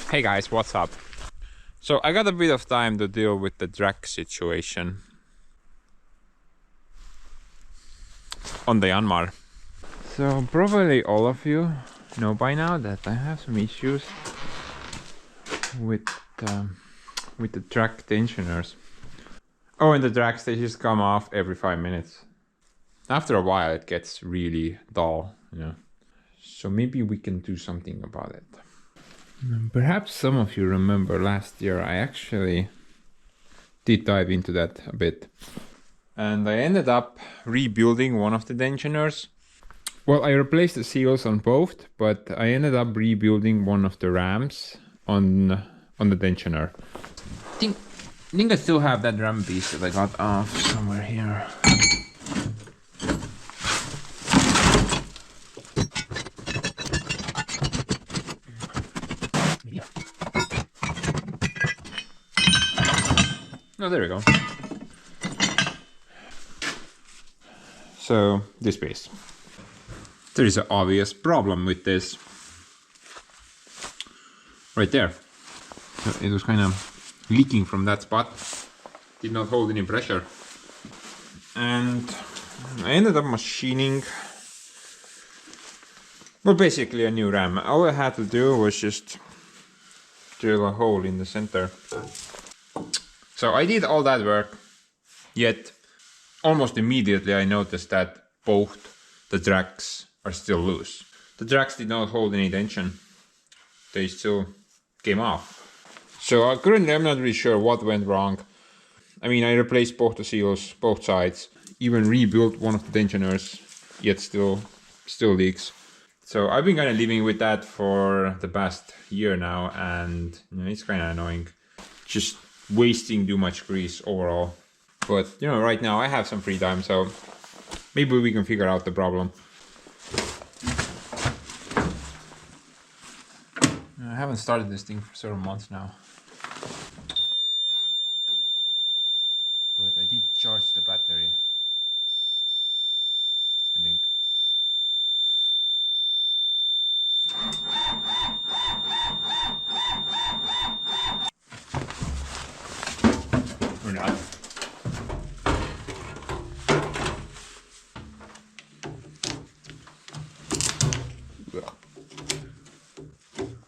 Hey guys, what's up? So I got a bit of time to deal with the drag situation on the Yanmar. So probably all of you know by now that I have some issues with the drag tensioners. Oh, and the drag stages come off every 5 minutes. After a while it gets really dull, you know. So maybe we can do something about it. Perhaps some of you remember last year I actually did dive into that a bit. And I ended up rebuilding one of the tensioners. Well, I replaced the seals on both, but I ended up rebuilding one of the rams on the tensioner. I think I still have that ram piece that I got off somewhere here. Oh, there we go. So, this piece. There is an obvious problem with this. Right there. So it was kind of leaking from that spot. Did not hold any pressure. And I ended up machining, well, basically a new ram. All I had to do was just drill a hole in the center. So I did all that work, yet almost immediately I noticed that both the drags are still loose. The drags did not hold any tension. They still came off. So currently I'm not really sure what went wrong. I mean, I replaced both the seals, both sides, even rebuilt one of the tensioners, yet still leaks. So I've been kind of living with that for the past year now, and you know, it's kind of annoying. Just wasting too much grease overall. But you know, right now I have some free time, so maybe we can figure out the problem. I haven't started this thing for several months now, but I did charge the battery, I think. Or not.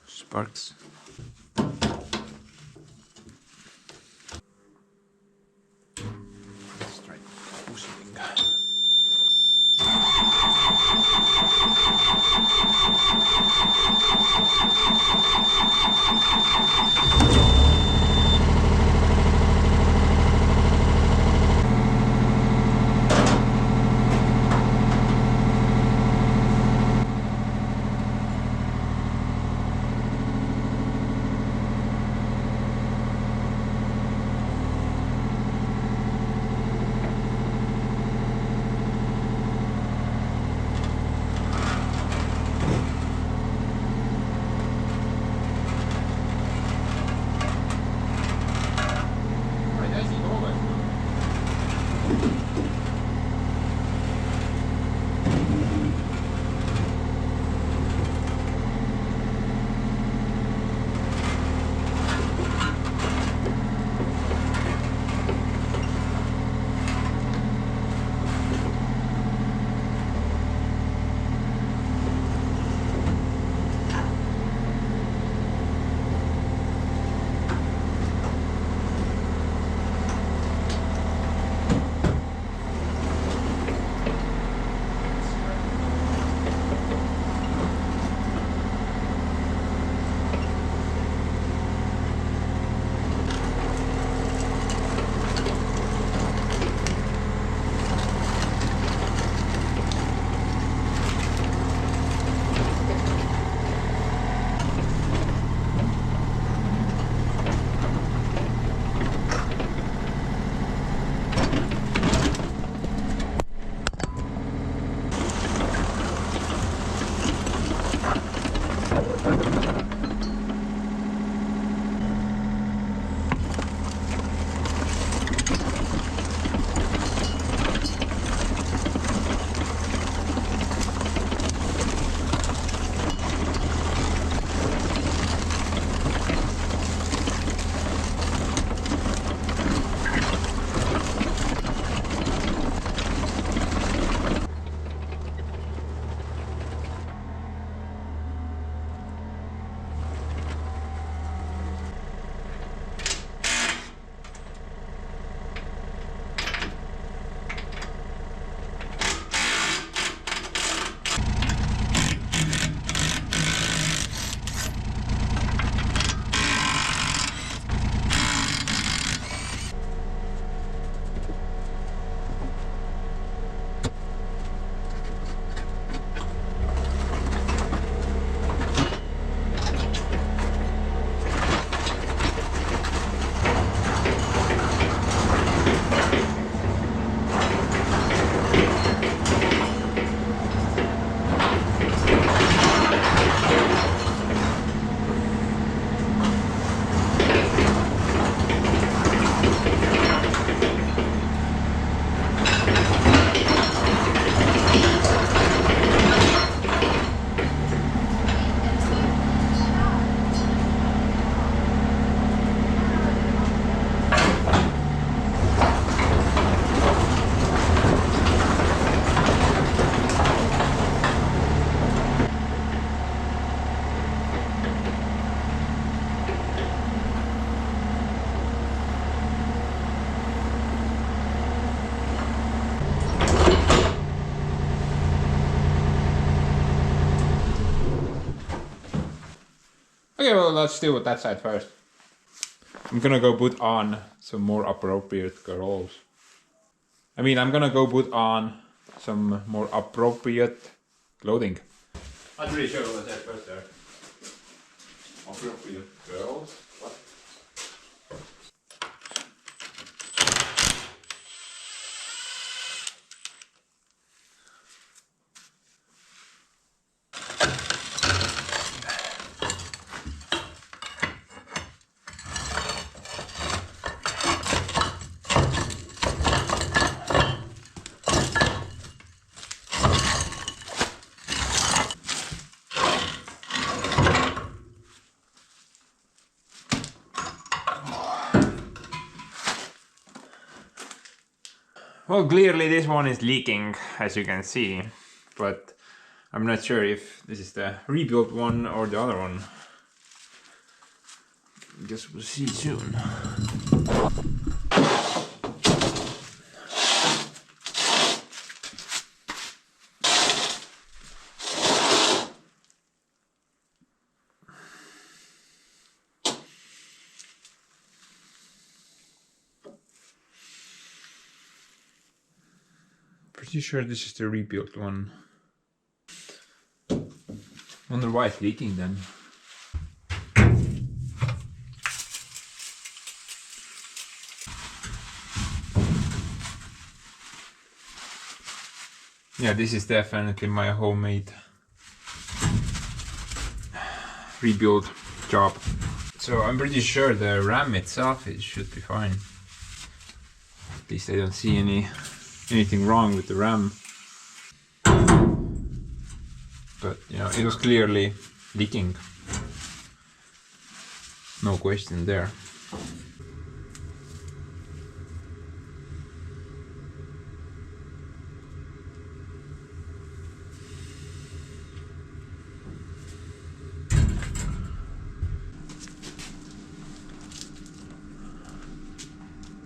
Sparks. Let's try pushing. Okay, well, let's deal with that side first. I'm gonna go put on some more appropriate clothes. I mean, I'm gonna go put on some more appropriate clothing. I'm pretty sure what I said first there. Appropriate girls? What? Well, clearly this one is leaking, as you can see, but I'm not sure if this is the rebuilt one or the other one. Guess we'll see soon. Pretty sure this is the rebuilt one. Wonder why it's leaking then. Yeah, this is definitely my homemade rebuild job. So I'm pretty sure the RAM itself, it should be fine. At least I don't see anything wrong with the RAM. But you know, it was clearly leaking. No question there.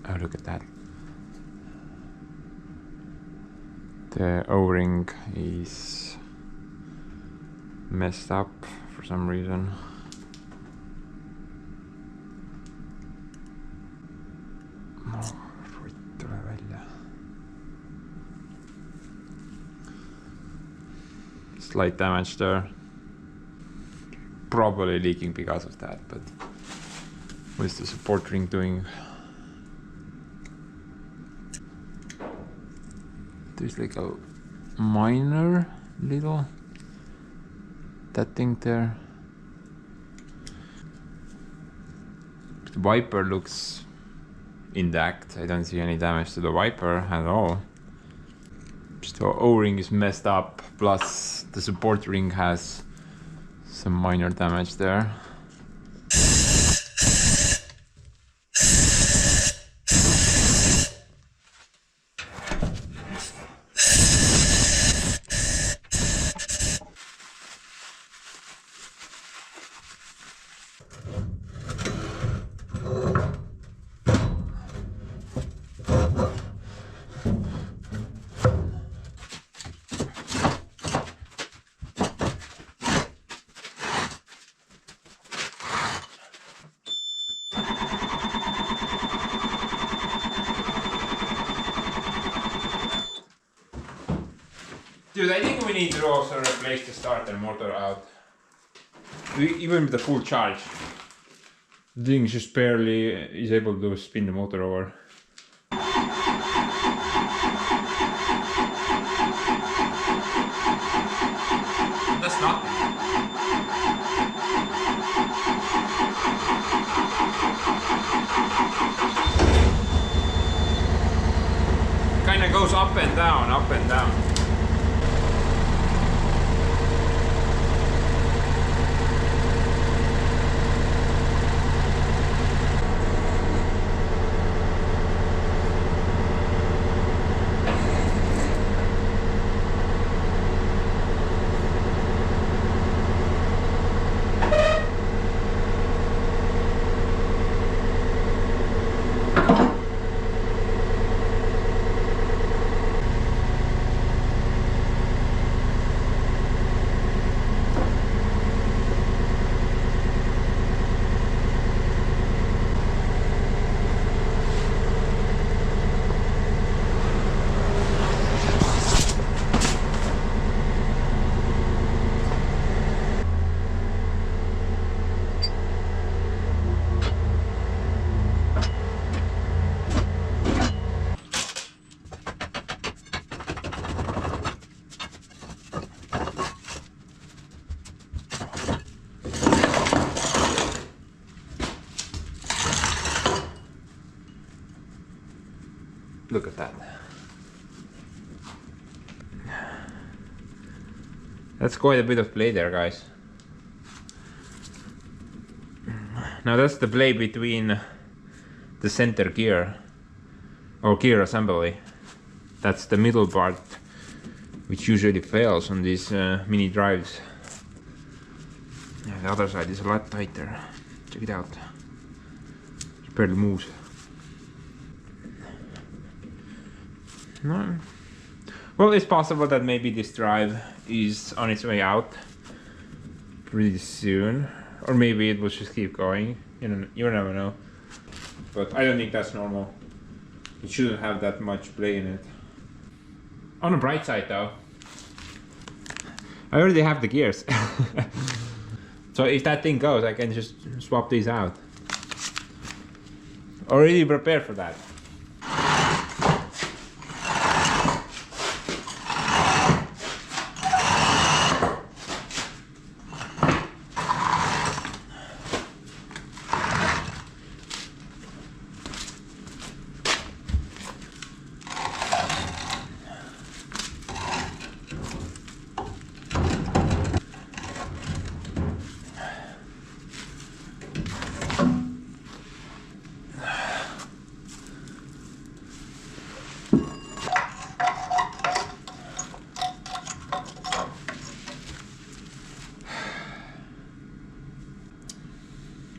Oh, look at that. The O-ring is messed up for some reason. Slight damage there. Probably leaking because of that, but what is the support ring doing? There's like a minor little that thing there. The wiper looks intact. I don't see any damage to the wiper at all. So O-ring is messed up, plus the support ring has some minor damage there. Dude, I think we need to also replace the starter motor out. Even with the full charge, the thing just barely is able to spin the motor over. That's nothing. Kinda goes up and down, up and down. Look at that. That's quite a bit of play there, guys. Now that's the play between the center gear or gear assembly. That's the middle part, which usually fails on these mini drives. Yeah, the other side is a lot tighter. Check it out. It barely moves. No. Well, it's possible that maybe this drive is on its way out pretty soon, or maybe it will just keep going. You never know. But I don't think that's normal. It shouldn't have that much play in it. On the bright side, though, I already have the gears. So if that thing goes, I can just swap these out. Already prepared for that.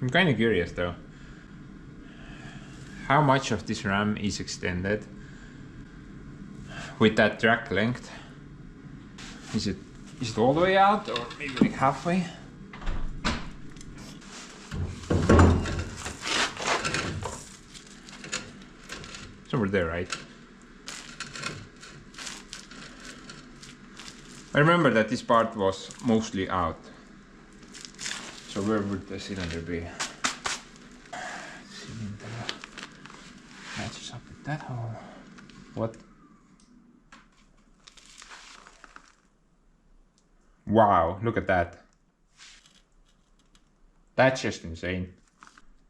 I'm kind of curious though, how much of this ram is extended with that track length? Is it all the way out, or maybe like halfway? Somewhere there, right? I remember that this part was mostly out. So where would the cylinder be? Cylinder matches up with that hole. What? Wow, look at that. That's just insane.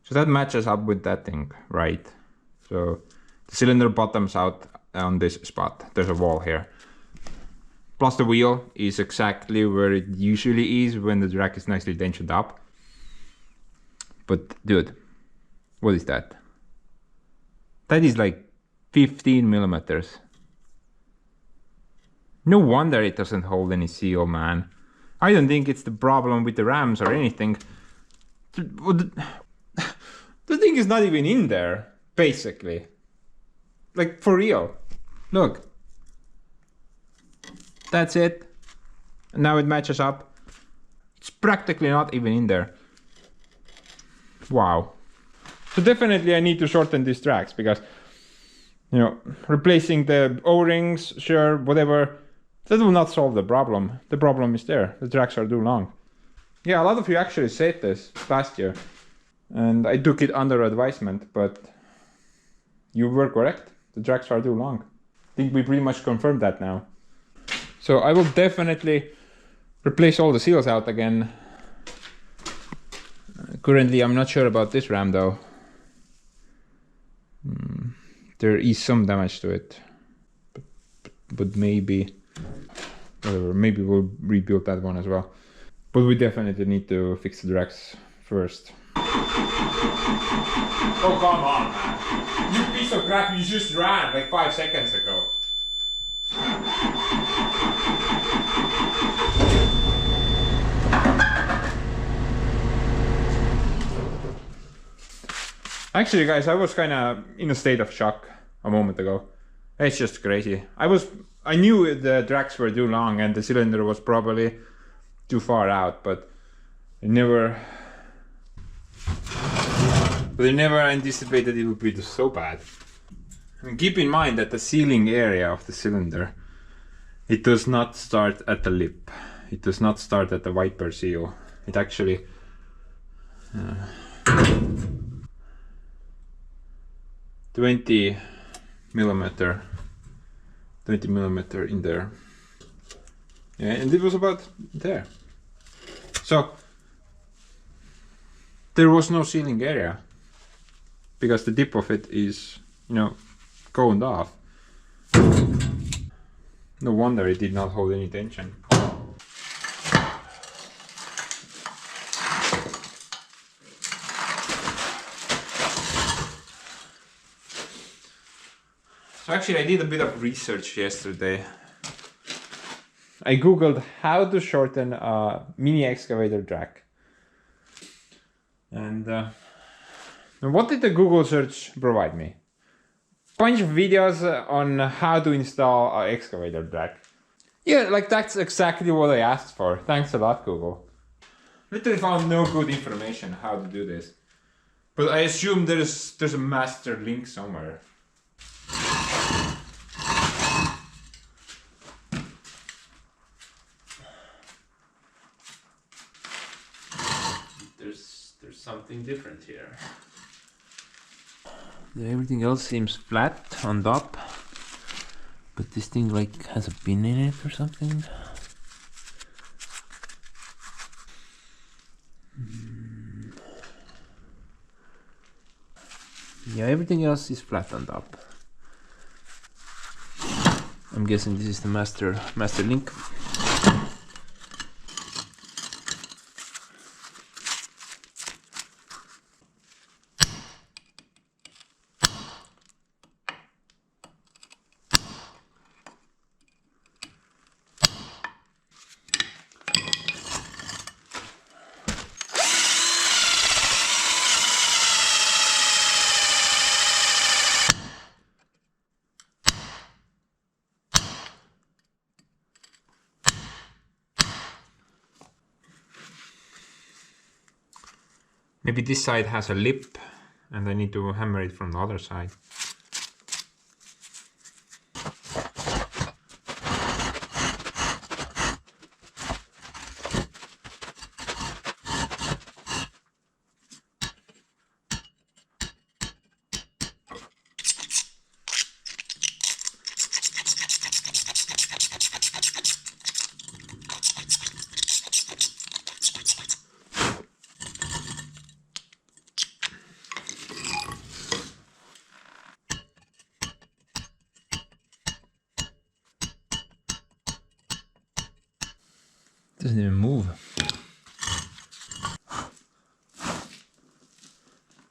So that matches up with that thing, right? So the cylinder bottoms out on this spot. There's a wall here. Plus the wheel is exactly where it usually is when the drag is nicely tensioned up. But dude, what is that? That is like 15 millimeters. No wonder it doesn't hold any seal, man. I don't think it's the problem with the rams or anything. The thing is not even in there, basically. Like, for real. Look. That's it. And now it matches up. It's practically not even in there. Wow. So definitely I need to shorten these tracks because, you know, replacing the O-rings, sure, whatever, that will not solve the problem. The problem is there. The tracks are too long. Yeah, a lot of you actually said this last year, and I took it under advisement, but you were correct. The tracks are too long. I think we pretty much confirmed that now. So I will definitely replace all the seals out again. Currently I'm not sure about this ram though. There is some damage to it. But maybe, whatever, maybe we'll rebuild that one as well. But we definitely need to fix the tracks first. Oh, come on, man. You piece of crap, you just ran like 5 seconds ago. Actually, guys, I was kind of in a state of shock a moment ago. It's just crazy. I knew the tracks were too long and the cylinder was probably too far out, but I never anticipated it would be so bad. I mean, keep in mind that the sealing area of the cylinder, it does not start at the lip. It does not start at the wiper seal. It actually 20 millimeter in there. Yeah, and it was about there. So there was no sealing area because the tip of it is, you know, coned off. No wonder it did not hold any tension. So actually I did a bit of research yesterday. I googled how to shorten a mini excavator track. And what did the Google search provide me? Bunch of videos on how to install an excavator track. Yeah, like that's exactly what I asked for. Thanks a lot, Google. Literally found no good information how to do this. But I assume there's a master link somewhere. There's something different here. Everything else seems flat on top, but this thing like has a pin in it or something. Yeah, everything else is flat on top. I'm guessing this is the master link. Maybe this side has a lip and I need to hammer it from the other side. Doesn't even move.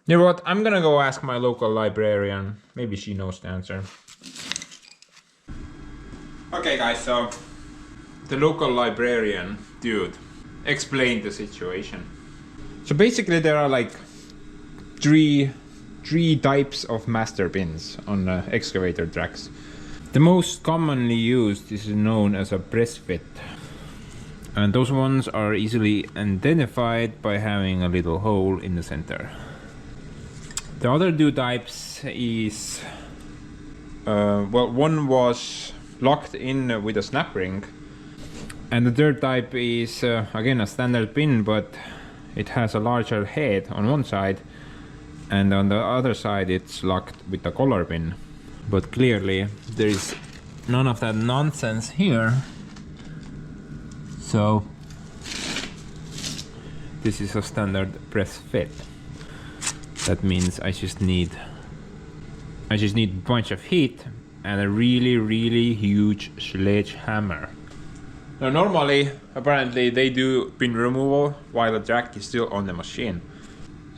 You know what? I'm gonna go ask my local librarian. Maybe she knows the answer. Okay guys, so the local librarian dude explained the situation. So basically there are like three types of master pins on excavator tracks. The most commonly used is known as a press fit. And those ones are easily identified by having a little hole in the center. The other two types is, well, one was locked in with a snap ring. And the third type is, again, a standard pin, but it has a larger head on one side. And on the other side it's locked with a collar pin. But clearly there is none of that nonsense here. So this is a standard press fit. That means I just need a bunch of heat and a really huge sledgehammer. Now normally, apparently they do pin removal while the track is still on the machine.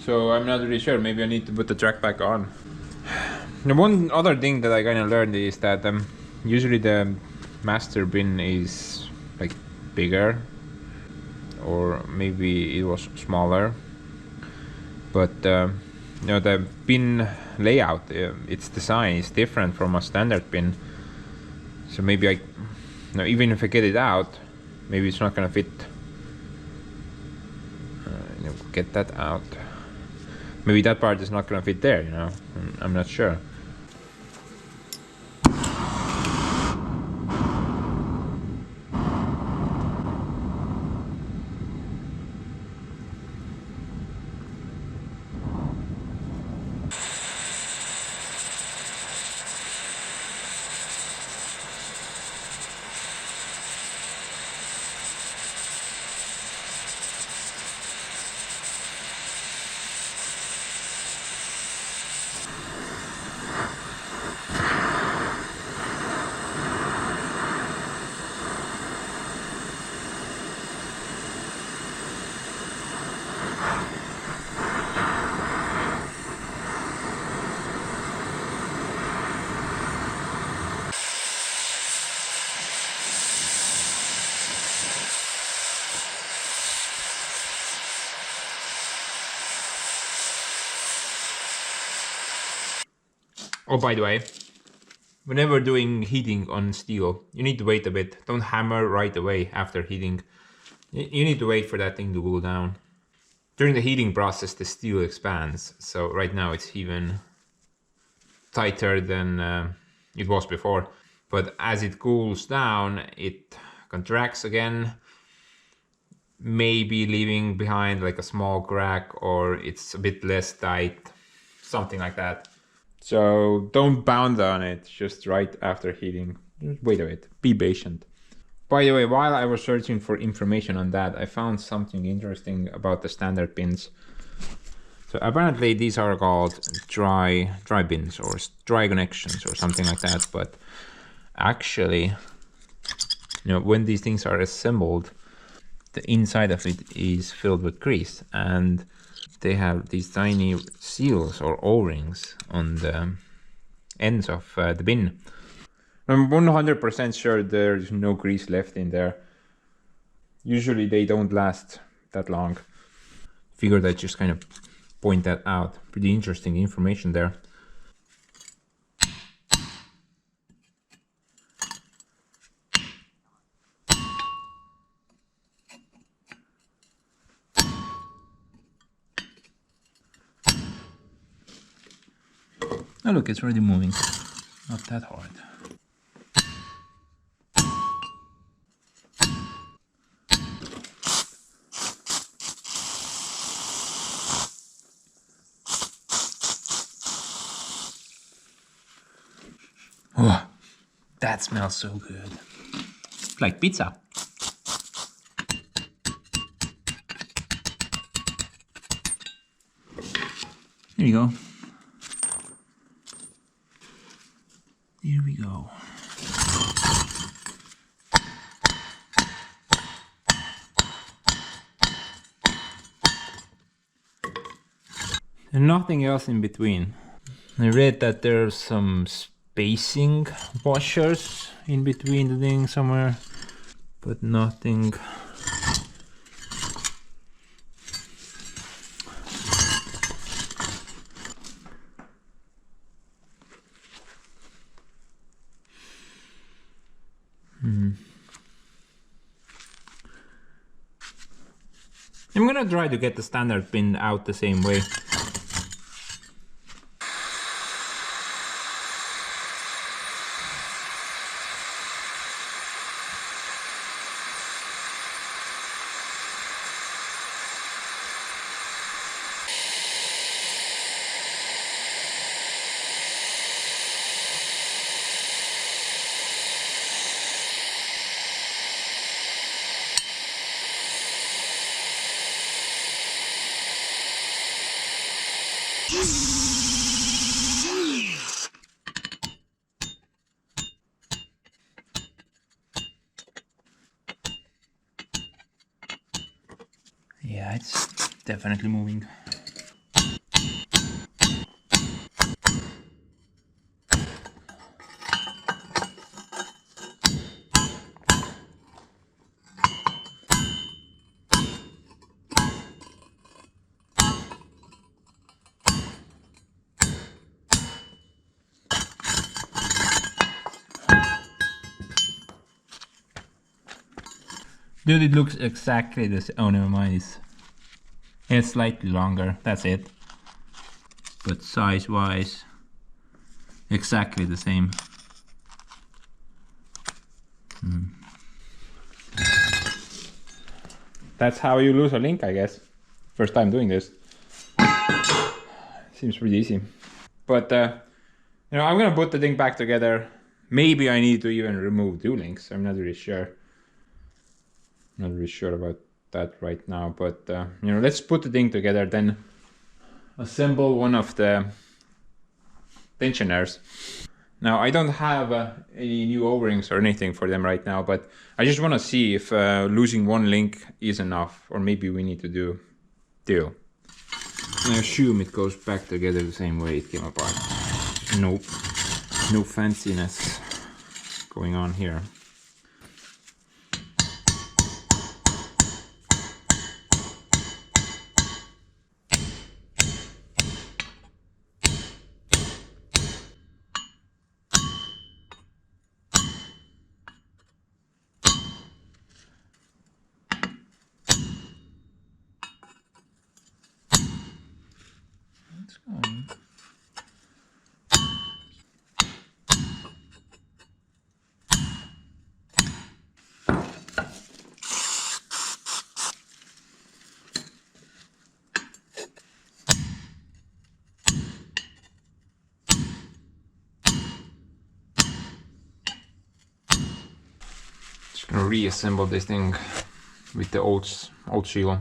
So I'm not really sure, maybe I need to put the track back on. Now one other thing that I kinda learned is that usually the master pin is like bigger, or maybe it was smaller, but you know, the pin layout, its design is different from a standard pin. So maybe you know, even if I get it out, maybe it's not gonna fit. You know, get that out. Maybe that part is not gonna fit there, you know, I'm not sure. Oh, by the way, whenever doing heating on steel, you need to wait a bit. Don't hammer right away after heating. You need to wait for that thing to cool down. During the heating process, the steel expands. So right now it's even tighter than it was before. But as it cools down, it contracts again, maybe leaving behind like a small crack, or it's a bit less tight, something like that. So don't pound on it just right after heating. Just wait a bit, be patient. By the way, while I was searching for information on that, I found something interesting about the standard pins. So apparently these are called dry pins or dry connections or something like that. But actually, when these things are assembled, the inside of it is filled with grease, and they have these tiny seals or O-rings on the ends of the bin. I'm 100% sure there's no grease left in there. Usually they don't last that long. Figured I'd just kind of point that out. Pretty interesting information there. Oh look, it's already moving. Not that hard. Oh, that smells so good. It's like pizza. There you go. Here we go. And nothing else in between. I read that there's some spacing washers in between the thing somewhere, but nothing. I'm gonna try to get the standard pin out the same way. Yeah, it's definitely moving. Dude, it looks exactly the same. Oh, never mind. It's slightly longer. That's it. But size-wise, exactly the same. That's how you lose a link, I guess. First time doing this. Seems pretty easy. But, I'm gonna put the thing back together. Maybe I need to even remove two links. I'm not really sure. Not really sure about that right now, but let's put the thing together, then assemble one of the tensioners. Now I don't have any new O-rings or anything for them right now, but I just want to see if losing one link is enough, or maybe we need to do two. I assume it goes back together the same way it came apart. Nope, no fanciness going on here. It's going. Just gonna reassemble this thing with the old seal.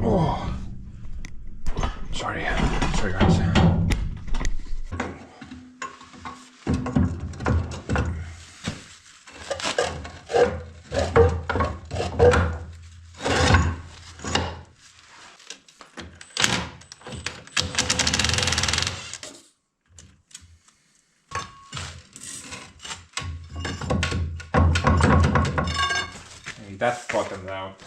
Oh, sorry guys. Hey, that's bottomed out.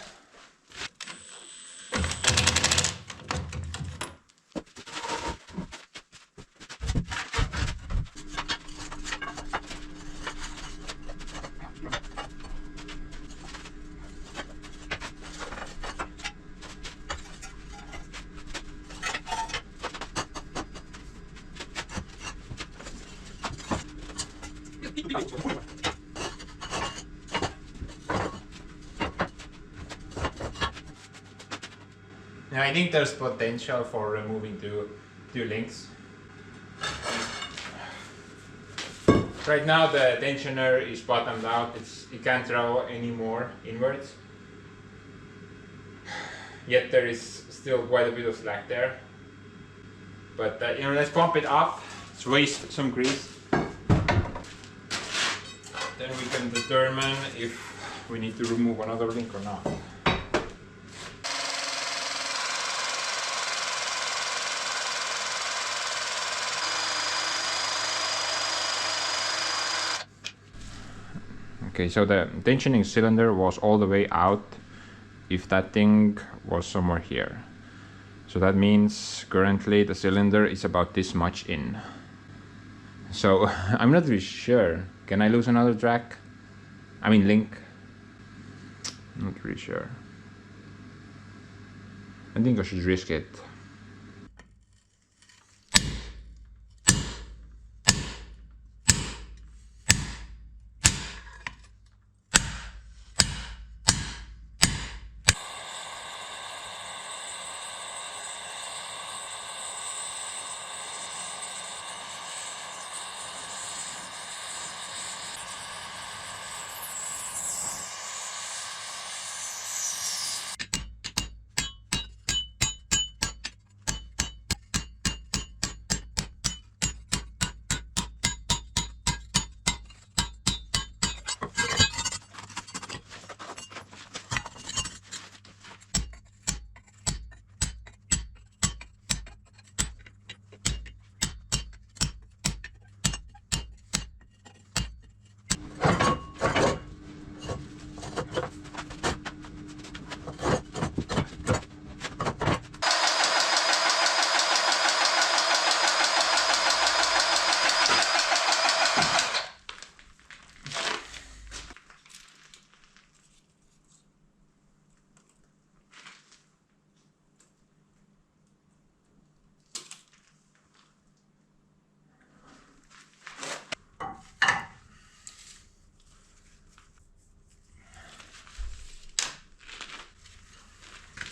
Yeah, I think there's potential for removing two links. Right now the tensioner is bottomed out. It can't throw any more inwards. Yet there is still quite a bit of slack there. But let's pump it up. Let's waste some grease. Then we can determine if we need to remove another link or not. Okay, so the tensioning cylinder was all the way out if that thing was somewhere here. So that means currently the cylinder is about this much in. So I'm not really sure. Can I lose another track? I mean link? Not really sure. I think I should risk it.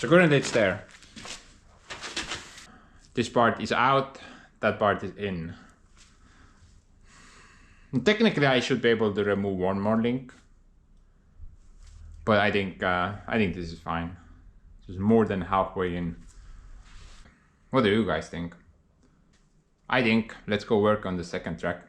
So currently it's there. This part is out, that part is in. And technically I should be able to remove one more link. But I think this is fine. This is more than halfway in. What do you guys think? I think let's go work on the second track.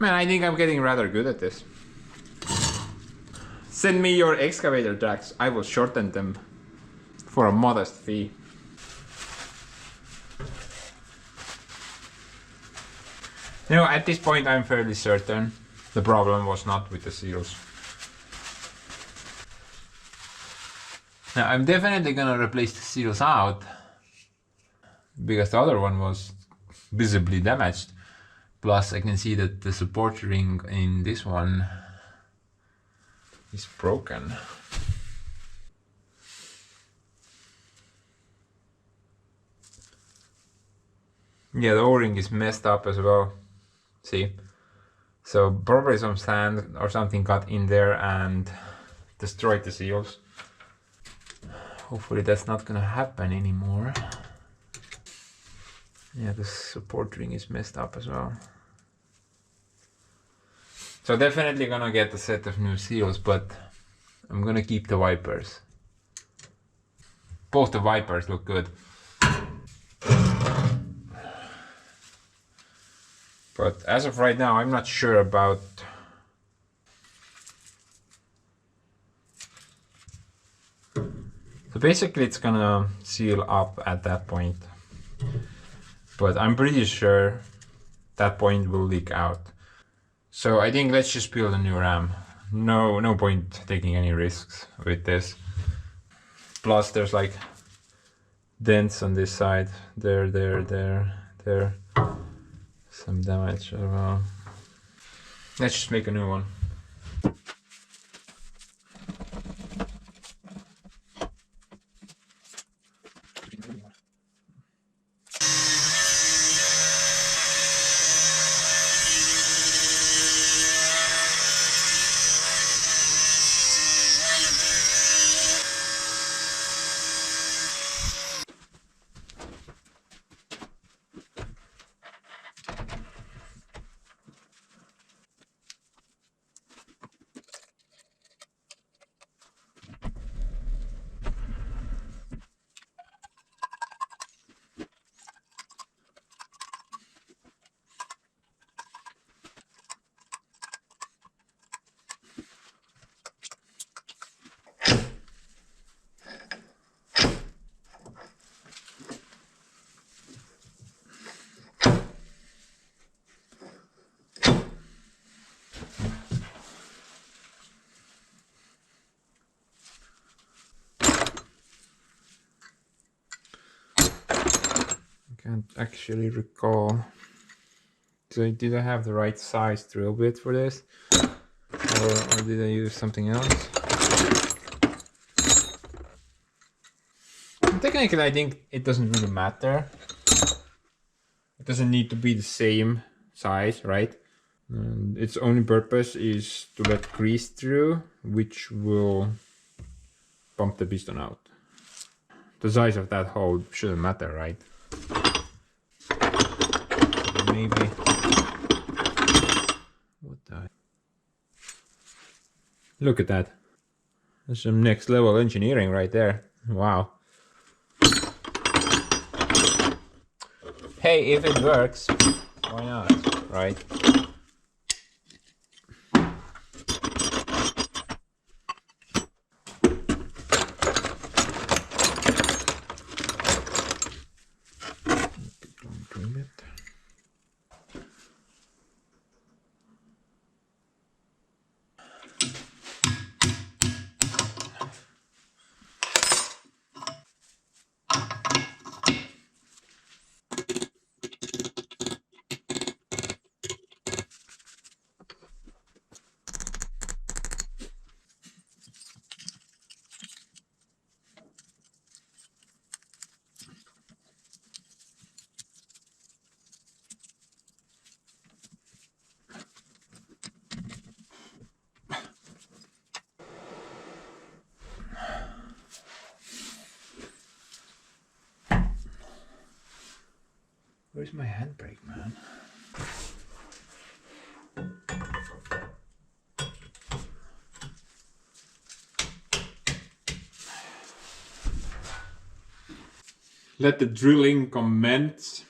Man, I think I'm getting rather good at this. Send me your excavator tracks. I will shorten them for a modest fee. You know, at this point I'm fairly certain the problem was not with the seals. Now I'm definitely gonna replace the seals out because the other one was visibly damaged. Plus I can see that the support ring in this one is broken. Yeah, the O-ring is messed up as well. See? So probably some sand or something got in there and destroyed the seals. Hopefully that's not gonna happen anymore. Yeah, the support ring is messed up as well. So definitely gonna get a set of new seals, but I'm gonna keep the wipers. Both the wipers look good. But as of right now, I'm not sure about so basically it's gonna seal up at that point. But I'm pretty sure that point will leak out. So I think let's just build a new RAM. No point taking any risks with this. Plus there's like dents on this side. There. Some damage as well. Let's just make a new one. Can't actually recall. So did I have the right size drill bit for this? Or did I use something else? Technically, I think it doesn't really matter. It doesn't need to be the same size, right? And its only purpose is to let grease through, which will pump the piston out. The size of that hole shouldn't matter, right? Maybe. What the? Look at that. That's some next level engineering right there. Wow. Hey, if it works, why not, right? Where's my handbrake, man? Let the drilling commence.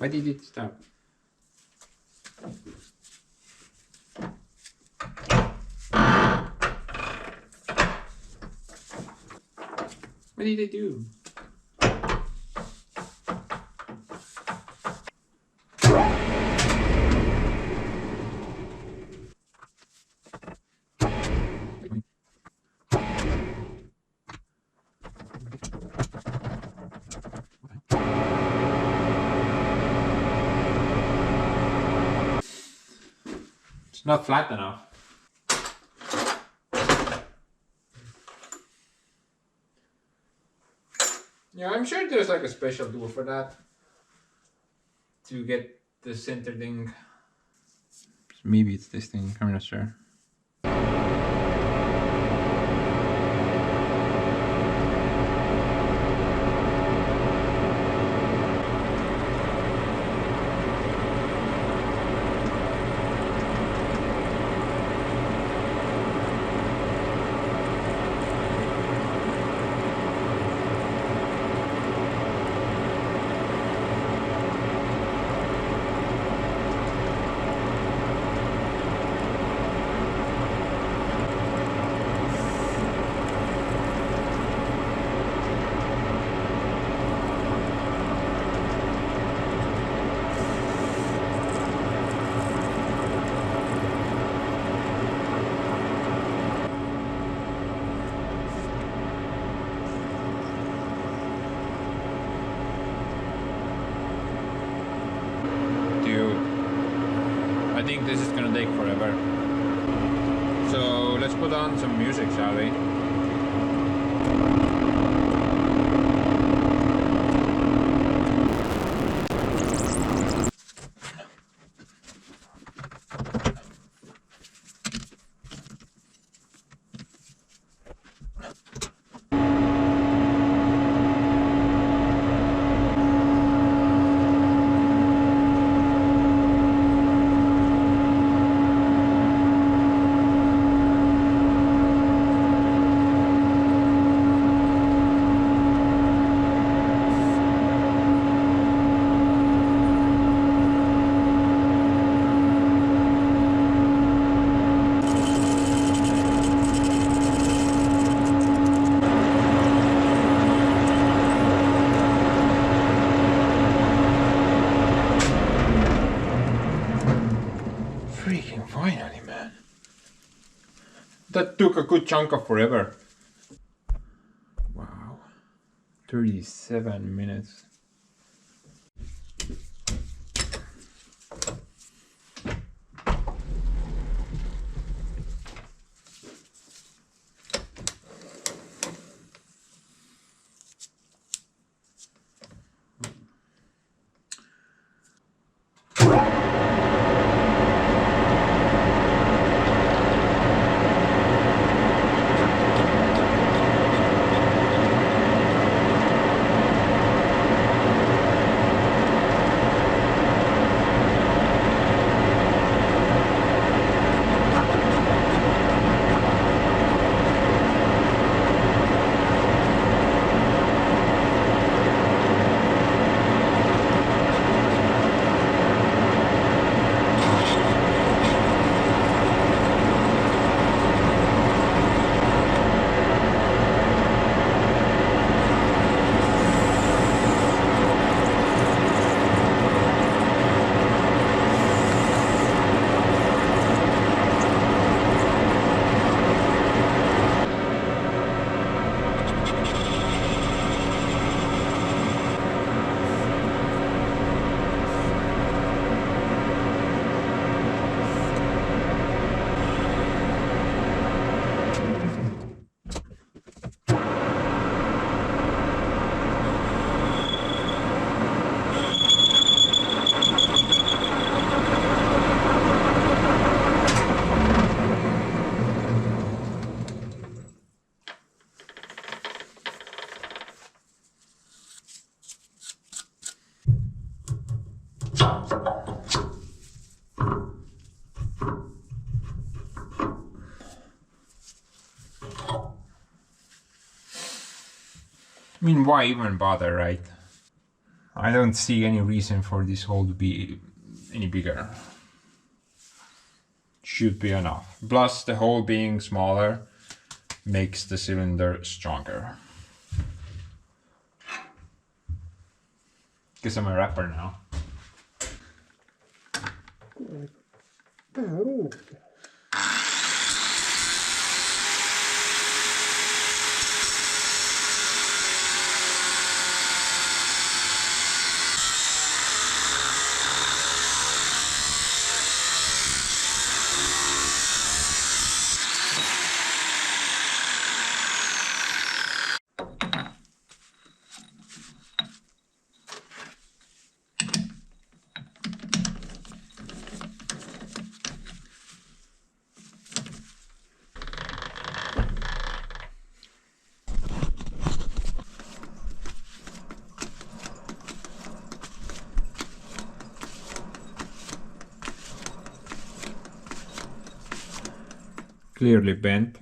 Why did it stop? What did they do? It's not flat enough. Yeah, I'm sure there's like a special tool for that. To get the center thing. Maybe it's this thing, I'm not sure. I think this is gonna take forever. So let's put on some music, shall we? Freaking finally, man. That took a good chunk of forever. Wow. 37 minutes. I mean, why even bother, right? I don't see any reason for this hole to be any bigger. Should be enough. Plus the hole being smaller makes the cylinder stronger. Guess I'm a rapper now. Clearly bent.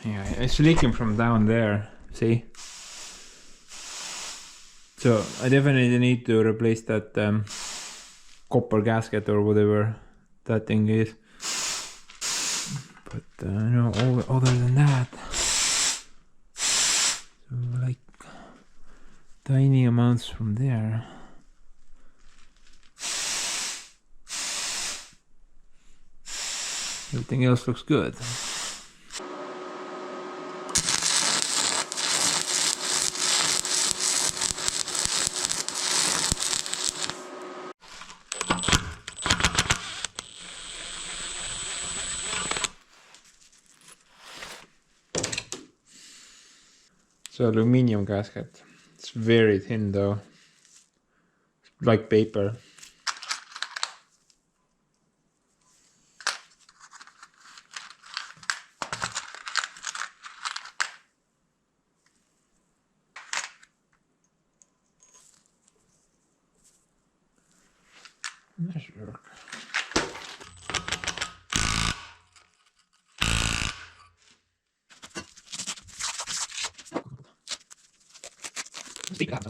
Yeah, it's leaking from down there, see? So I definitely need to replace that copper gasket or whatever that thing is. But no, other than that, so like tiny amounts from there. Everything else looks good. So aluminum gasket. It's very thin though. Like paper. That should work. Speak that.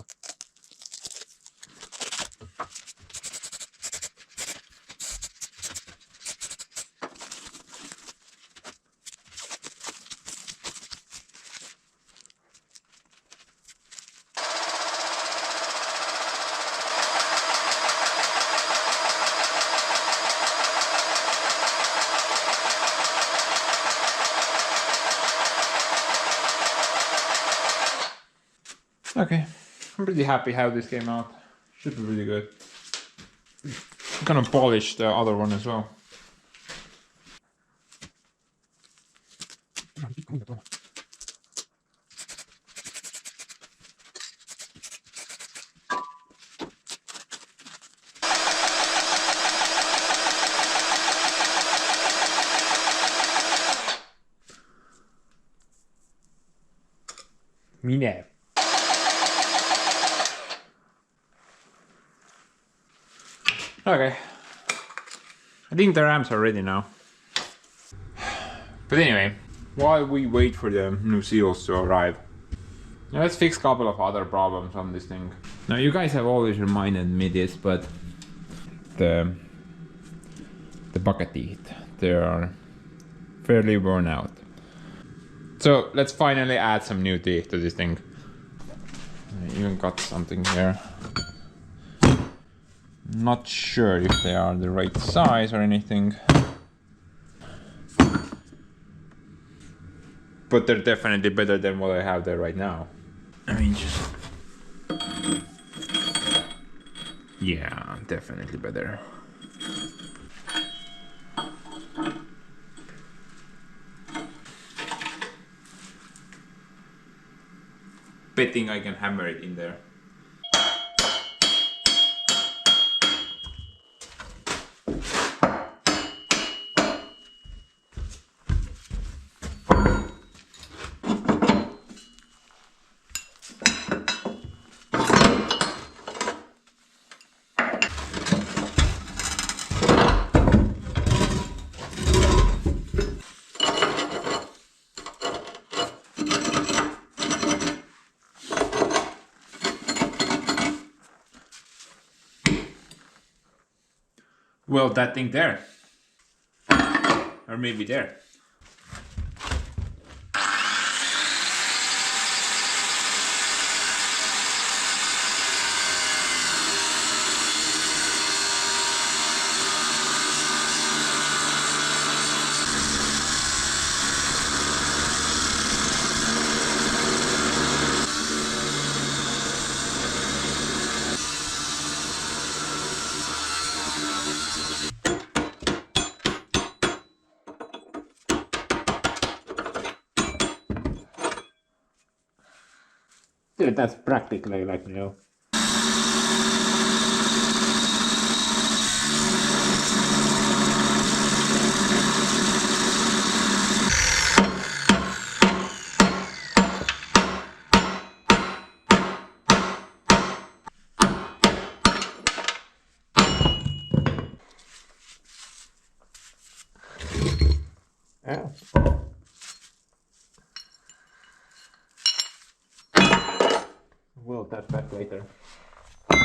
Okay, I'm pretty happy how this came out. Should be really good. I'm gonna polish the other one as well. Mine. Okay. I think the ramps are ready now. But anyway, while we wait for the new seals to arrive, now let's fix a couple of other problems on this thing. Now you guys have always reminded me this, but the bucket teeth, they are fairly worn out. So let's finally add some new teeth to this thing. I even got something here. Not sure if they are the right size or anything. But they're definitely better than what I have there right now. I mean, just... yeah, definitely better. Betting I can hammer it in there. Well, that thing there. Or maybe there. Dude, that's practically like new. Yeah. We'll touch back later. I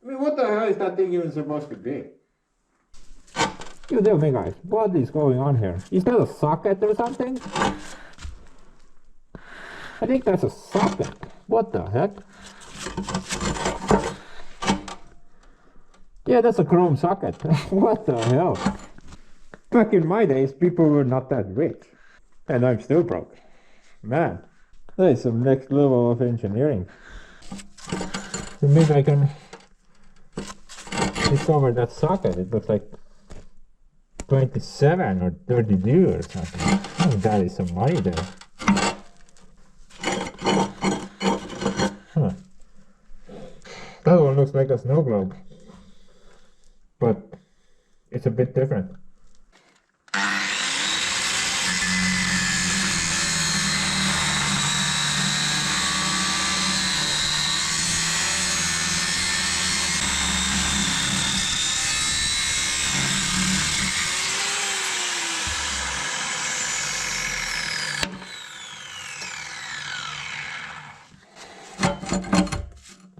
mean, what the hell is that thing even supposed to be? You tell me, guys, what is going on here? Is that a socket or something? I think that's a socket. What the heck? Yeah, that's a chrome socket. What the hell? Back in my days, people were not that rich. And I'm still broke. Man, that is some next level of engineering. So maybe I can discover that socket. It looks like 27 or 32 or something. Oh, that is some money there. Huh. That one looks like a snow globe. But it's a bit different.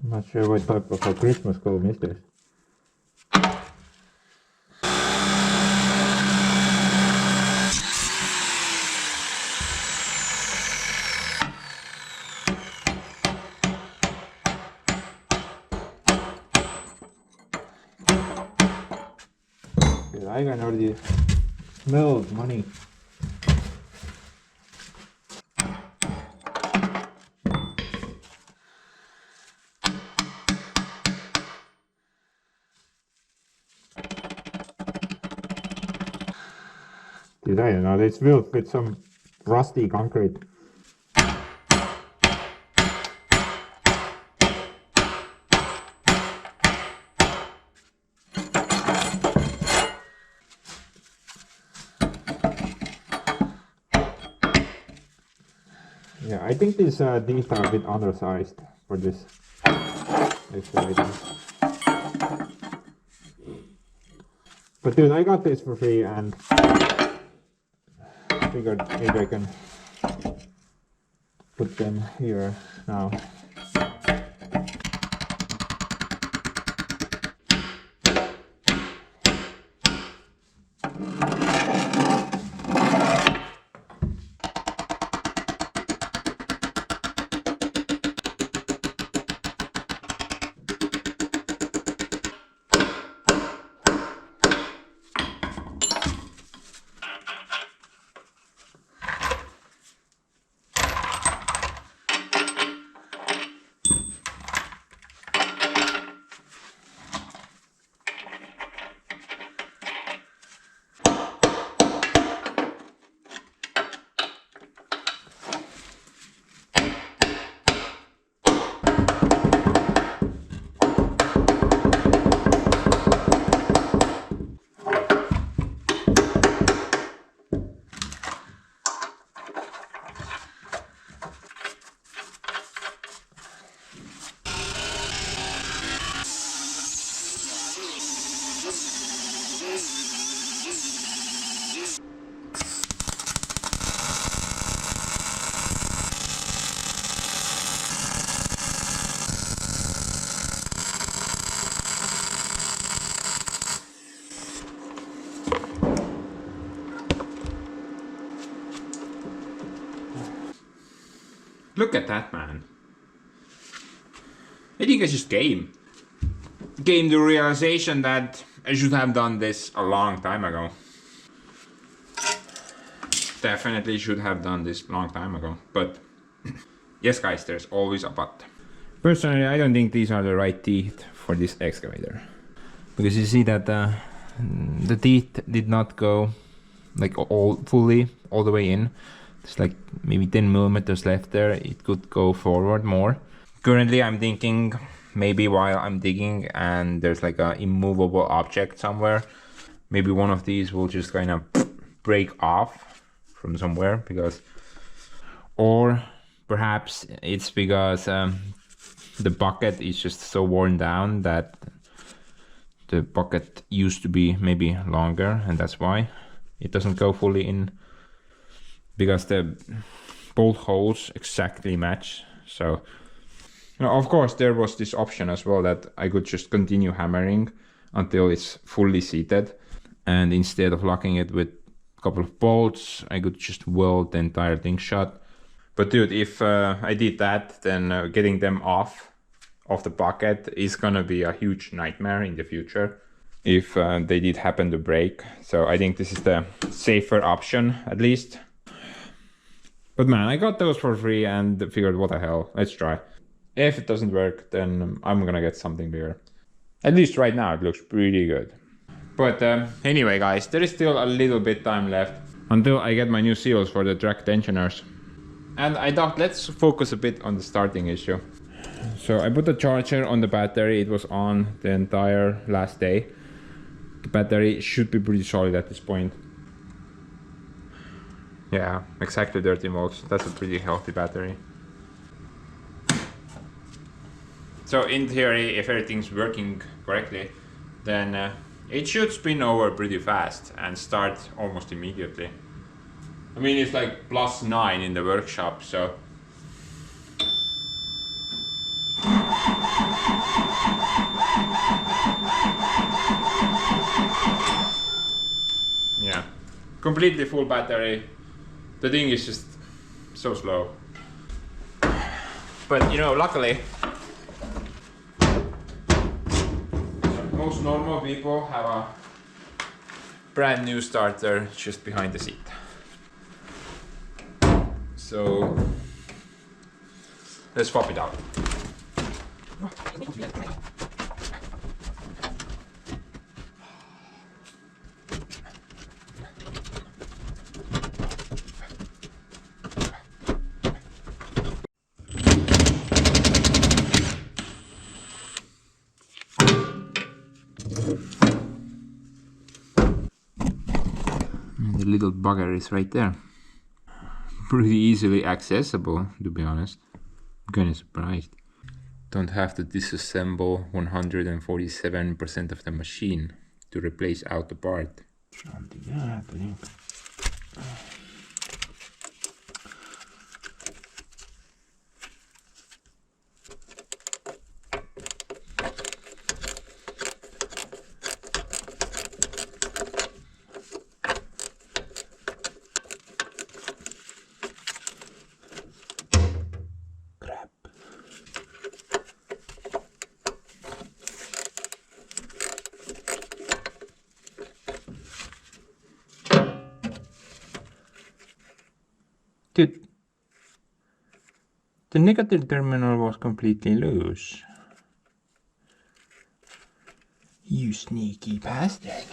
I'm not sure what type of a Christmas comb is this. I can already smell money. Dude, I don't know, it's built with some rusty concrete. Yeah, I think these are a bit undersized for this excavator. But dude, I got this for free and figured maybe I can put them here now. Look at that, man. I think I just came the realization that I should have done this a long time ago. Definitely should have done this long time ago, but yes guys, there's always a but. Personally, I don't think these are the right teeth for this excavator. Because you see that the teeth did not go like fully all the way in. It's like maybe 10 millimeters left there. It could go forward more. Currently I'm thinking maybe while I'm digging and there's like a immovable object somewhere, maybe one of these will just kind of break off from somewhere, because, or perhaps it's because the bucket is just so worn down that the bucket used to be maybe longer, and that's why it doesn't go fully in, because the bolt holes exactly match. So, you know, of course there was this option as well that I could just continue hammering until it's fully seated, and instead of locking it with a couple of bolts, I could just weld the entire thing shut. But dude, if I did that, then getting them off of the bucket is gonna be a huge nightmare in the future if they did happen to break. So I think this is the safer option, at least. But man, I got those for free and figured, what the hell, let's try. If it doesn't work, then I'm gonna get something bigger. At least right now it looks pretty good. But anyway guys, there is still a little bit time left until I get my new seals for the track tensioners. And I thought, let's focus a bit on the starting issue. So I put the charger on the battery. It was on the entire last day. The battery should be pretty solid at this point. Yeah, exactly 30 volts. That's a pretty healthy battery. So in theory, if everything's working correctly, then it should spin over pretty fast and start almost immediately. I mean, it's like +9 in the workshop, so. Yeah, completely full battery. The thing is just so slow. But you know, luckily, most normal people have a brand new starter just behind the seat. So let's swap it out. The little bugger is right there. Pretty easily accessible, to be honest. I'm kinda surprised. Don't have to disassemble 147% of the machine to replace out the part. Something happening. Dude, the negative terminal was completely loose. You sneaky bastard.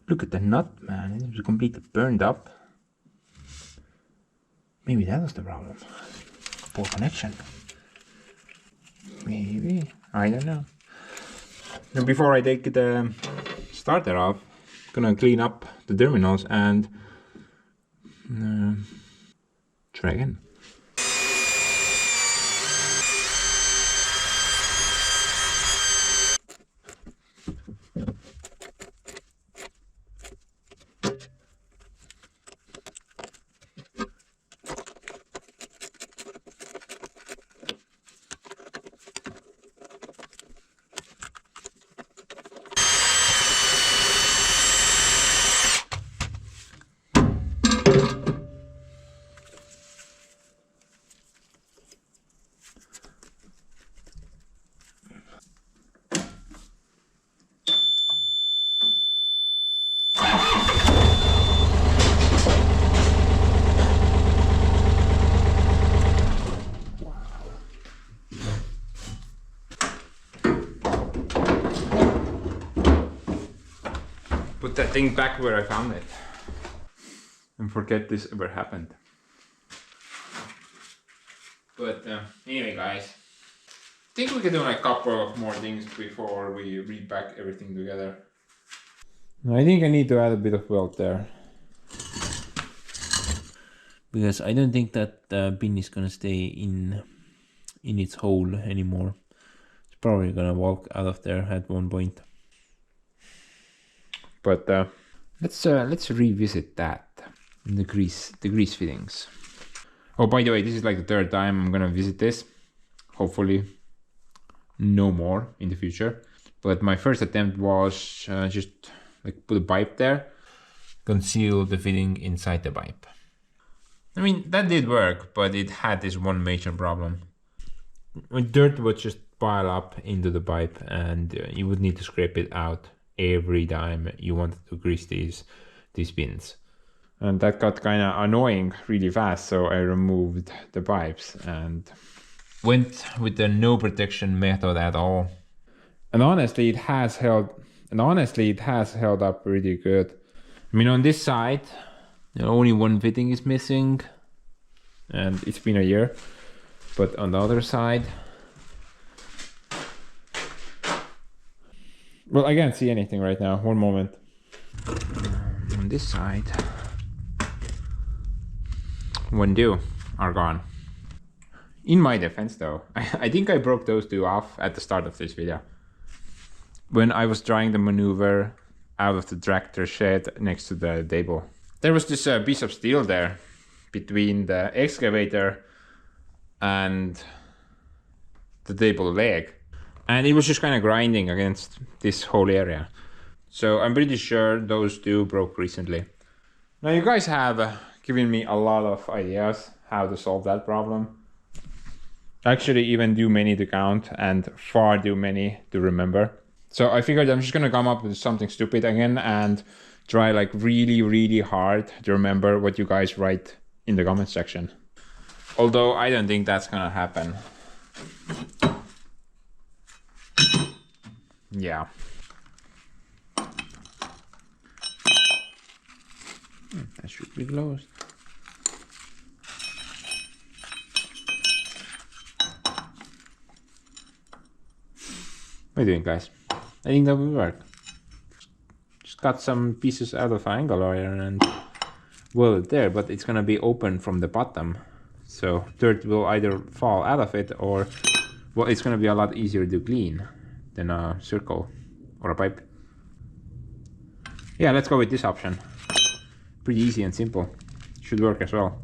Look at the nut, man. It was completely burned up. Maybe that was the problem. Poor connection. Maybe. I don't know. Now before I take the starter off, I'm gonna clean up the terminals and try again. Put that thing back where I found it and forget this ever happened. But anyway guys, I think we can do like a couple of more things before we repack everything together. I think I need to add a bit of weld there, because I don't think that the pin is gonna stay in its hole anymore. It's probably gonna walk out of there at one point. But let's revisit that, the grease fittings. Oh, by the way, this is like the third time I'm gonna visit this. Hopefully no more in the future. But my first attempt was just like put a pipe there, conceal the fitting inside the pipe. I mean, that did work, but it had this one major problem. Dirt would just pile up into the pipe and you would need to scrape it out every time you wanted to grease these pins. And that got kind of annoying really fast, so I removed the pipes and went with the no protection method at all. And honestly, it has held up really good. I mean, on this side, only one fitting is missing, and it's been a year. But on the other side, well, I can't see anything right now. One moment. On this side, one two are gone. In my defense though, I think I broke those two off at the start of this video. When I was trying the maneuver out of the tractor shed next to the table. There was this piece of steel there between the excavator and the table leg. And it was just kind of grinding against this whole area. So I'm pretty sure those two broke recently. Now you guys have given me a lot of ideas how to solve that problem. Actually even too many to count and far too many to remember. So I figured I'm just gonna come up with something stupid again and try like really hard to remember what you guys write in the comment section. Although I don't think that's gonna happen. Yeah. That should be closed. What do you think, guys? I think that will work. Just cut some pieces out of angle iron and weld it there, but it's gonna be open from the bottom. So dirt will either fall out of it or, well, it's gonna be a lot easier to clean than a circle or a pipe. Yeah, let's go with this option. Pretty easy and simple. Should work as well.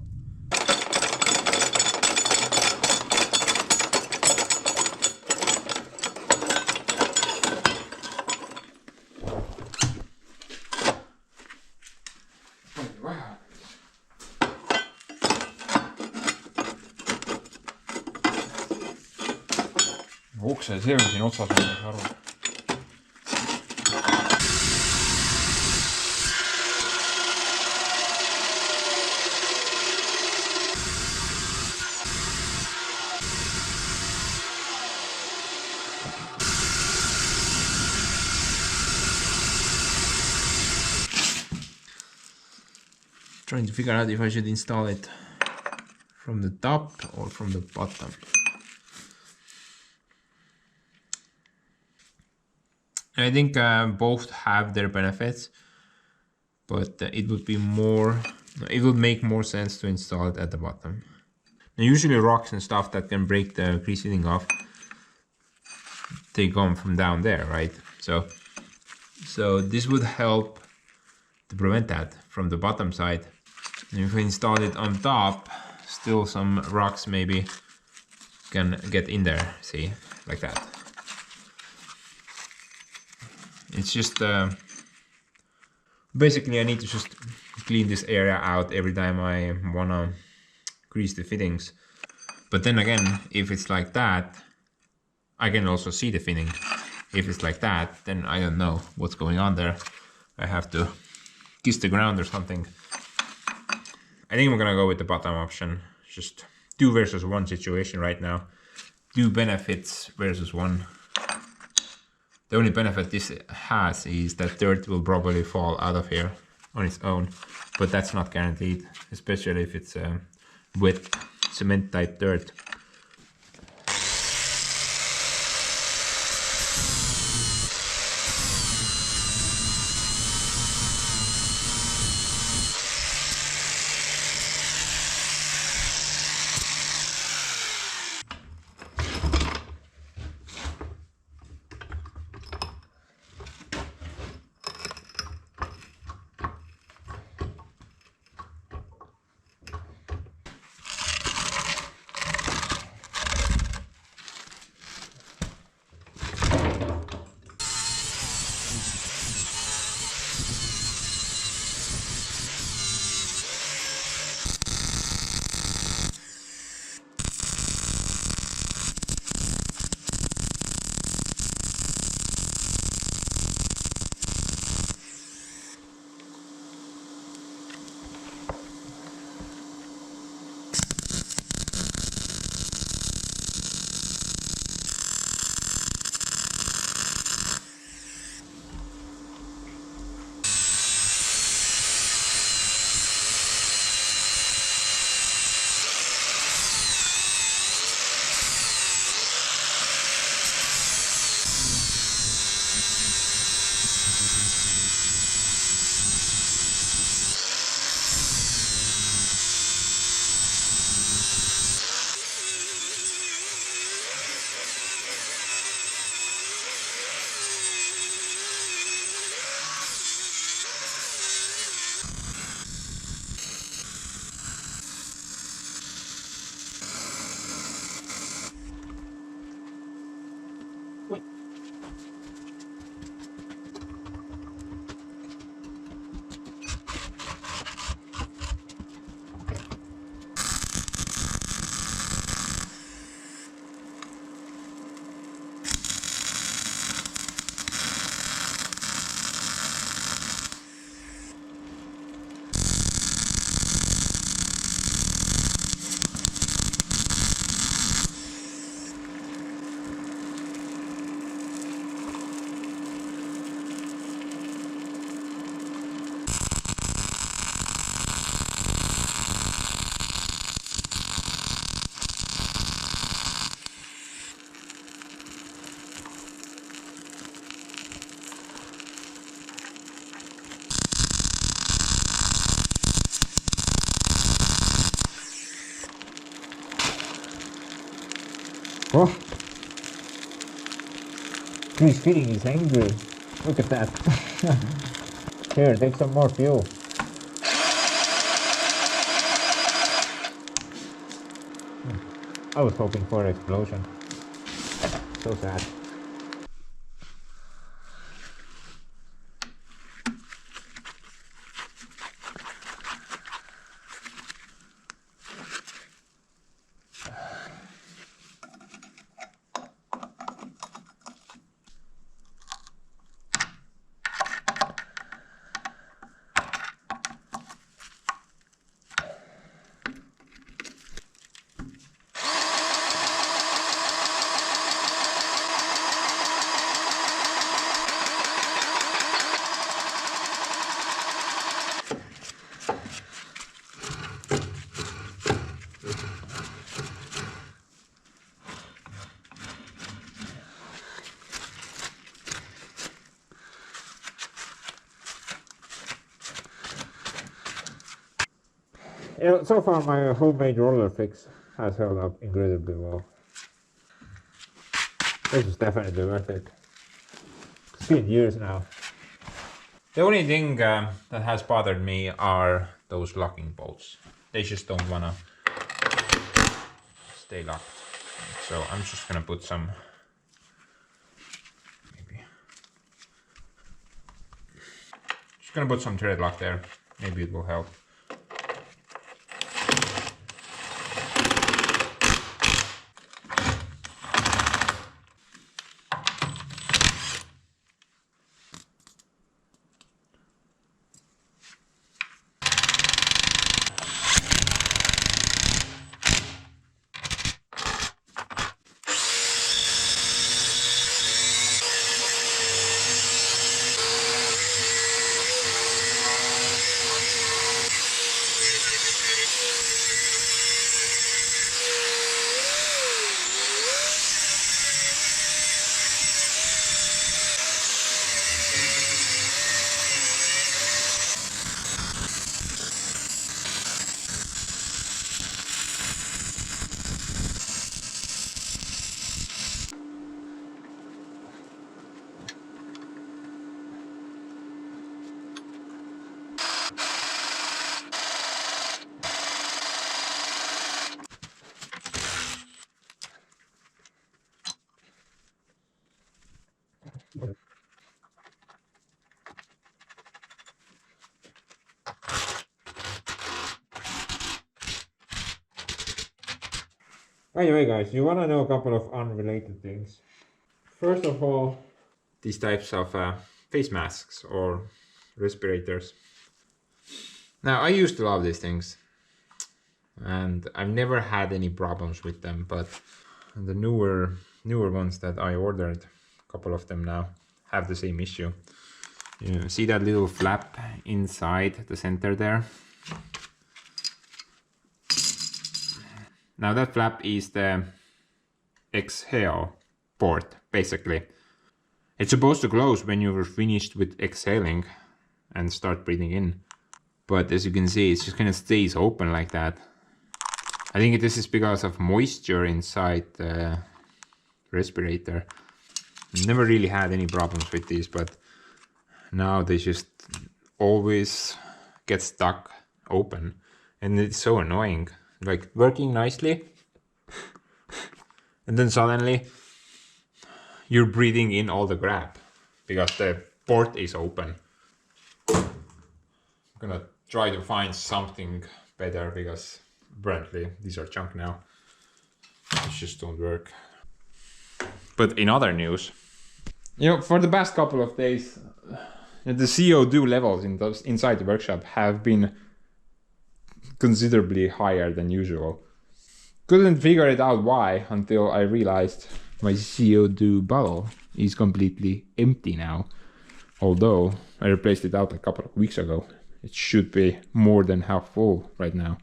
Ukse sees siin otsas, ma ei saa aru. Trying to figure out if I should install it from the top or from the bottom. I think both have their benefits, but it would make more sense to install it at the bottom. Now, usually rocks and stuff that can break the grease fitting off, they come from down there, right? So this would help to prevent that from the bottom side. And if we install it on top, still some rocks maybe can get in there, see, like that. It's just basically I need to just clean this area out every time I wanna grease the fittings. But then again, if it's like that, I can also see the fitting. If it's like that, then I don't know what's going on there. I have to kiss the ground or something. I think I'm gonna go with the bottom option. Just 2 versus 1 situation right now. 2 benefits versus 1. The only benefit this has is that dirt will probably fall out of here on its own, but that's not guaranteed, especially if it's wet cement type dirt. Oh! Chris Feeding is angry. Look at that. Here, take some more fuel. I was hoping for an explosion. So sad. Yeah, so far my homemade roller fix has held up incredibly well. This is definitely worth it. It's been years now. The only thing that has bothered me are those locking bolts. They just don't wanna stay locked. So I'm just gonna put some, just gonna put some thread lock there. Maybe it will help. Anyway guys, you wanna know a couple of unrelated things. First of all, these types of face masks or respirators. Now I used to love these things and I've never had any problems with them, but the newer ones that I ordered, a couple of them now, have the same issue. You see that little flap inside the center there? Now that flap is the exhale port, basically. It's supposed to close when you're finished with exhaling and start breathing in. But as you can see, it just kind of stays open like that. I think this is because of moisture inside the respirator. Never really had any problems with these, but now they just always get stuck open. And it's so annoying. Like working nicely, and then suddenly you're breathing in all the crap because the port is open. I'm gonna try to find something better because apparently these are junk now. These just don't work. But in other news, you know, for the past couple of days, the CO2 levels inside the workshop have been considerably higher than usual. Couldn't figure it out why until I realized my CO2 bottle is completely empty now. Although I replaced it out a couple of weeks ago. It should be more than half full right now.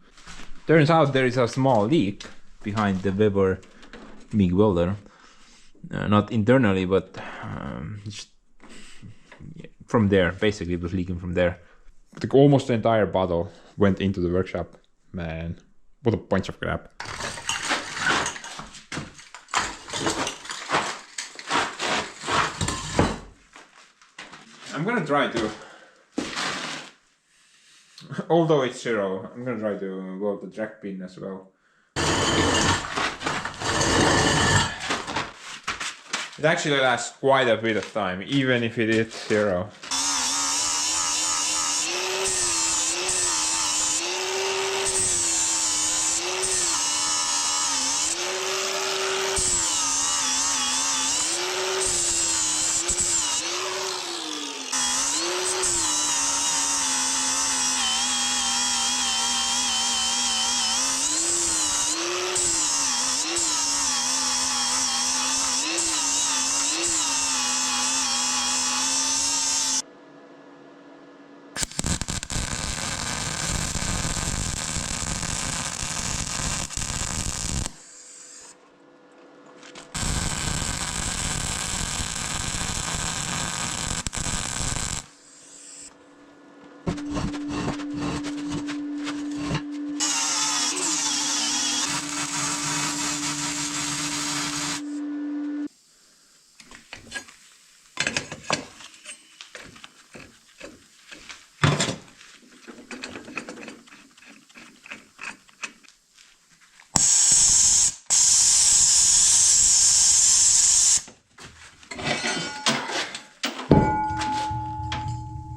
Turns out there is a small leak behind the Weber MIG welder. Not internally, but just from there. Basically it was leaking from there. Like almost the entire bottle went into the workshop. Man, what a bunch of crap. gonna try to, although it's 0, I'm gonna try to go the track pin as well. It actually lasts quite a bit of time, even if it is 0.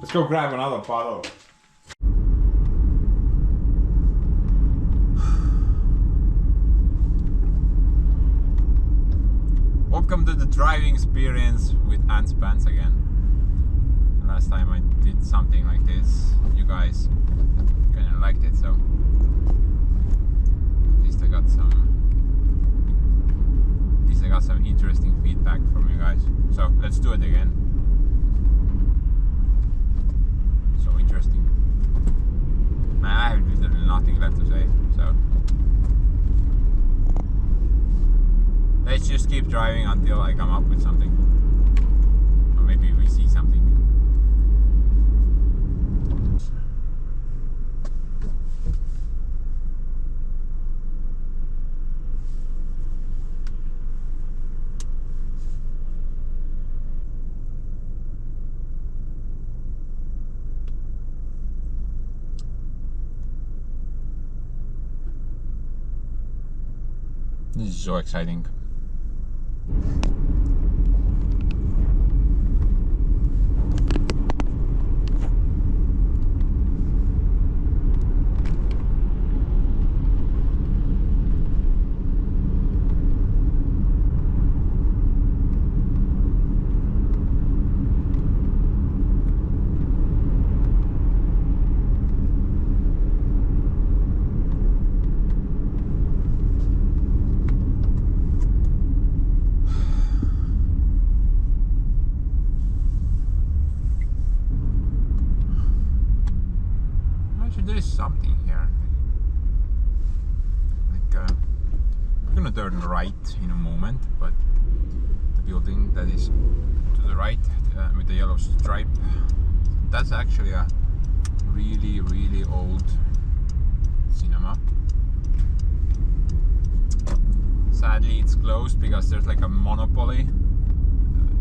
Let's go grab another bottle. Welcome to the driving experience with Ants Pants again. Last time I did something like this, you guys kind of liked it, so at least I got some interesting feedback from you guys. So let's do it again. Interesting. I have literally nothing left to say, so let's just keep driving until I come up with something, or maybe we see something. This is so exciting. There is something here. Like, I'm gonna turn right in a moment, but the building that is to the right with the yellow stripe, that's actually a really, really old cinema. Sadly, it's closed because there's like a monopoly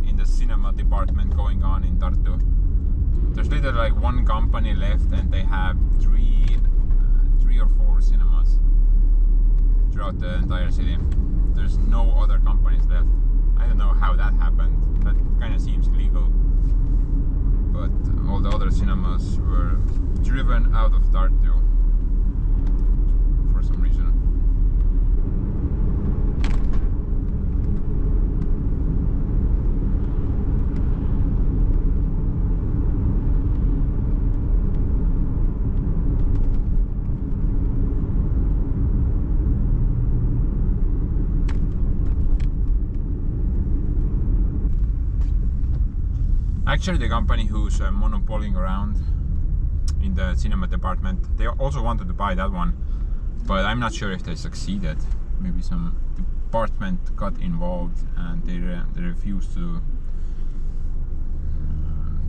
in the cinema department going on in Tartu. There's literally like one company left, and they have three or four cinemas throughout the entire city. There's no other companies left. I don't know how that happened. That kind of seems illegal. But all the other cinemas were driven out of Tartu for some reason. Actually, the company who's monopolying around in the cinema department, they also wanted to buy that one, but I'm not sure if they succeeded. Maybe some department got involved and they refused to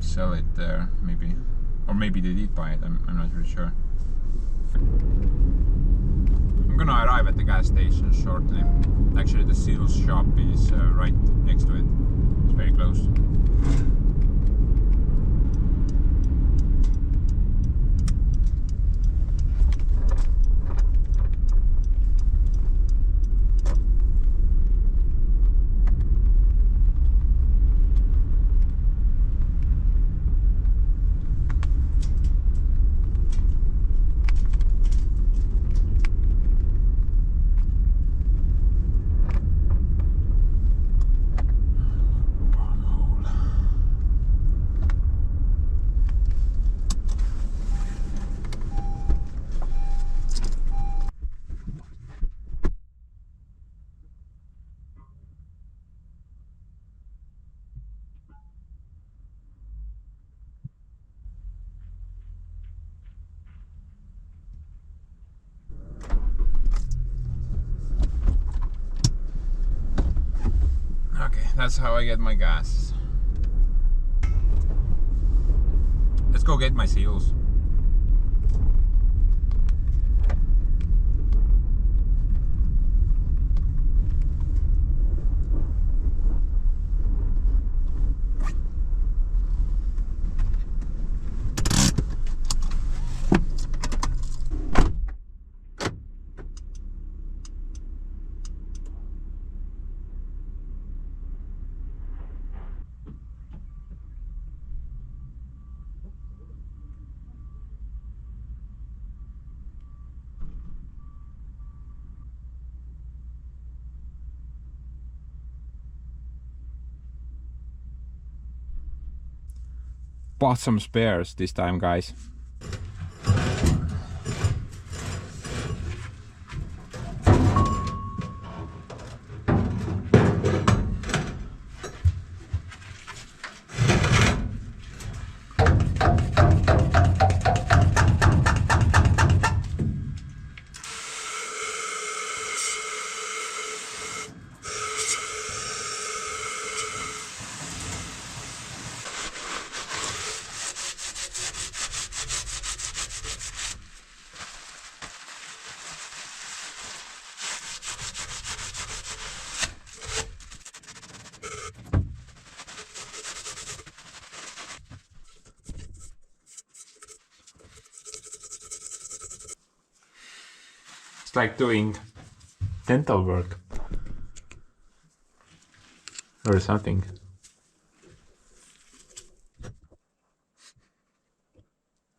sell it there, maybe. Or maybe they did buy it, I'm not really sure. I'm gonna arrive at the gas station shortly. Actually, the Seals shop is right next to it. It's very close. That's how I get my gas. Let's go get my seals. Bought some spares this time, guys. It's like doing dental work or something.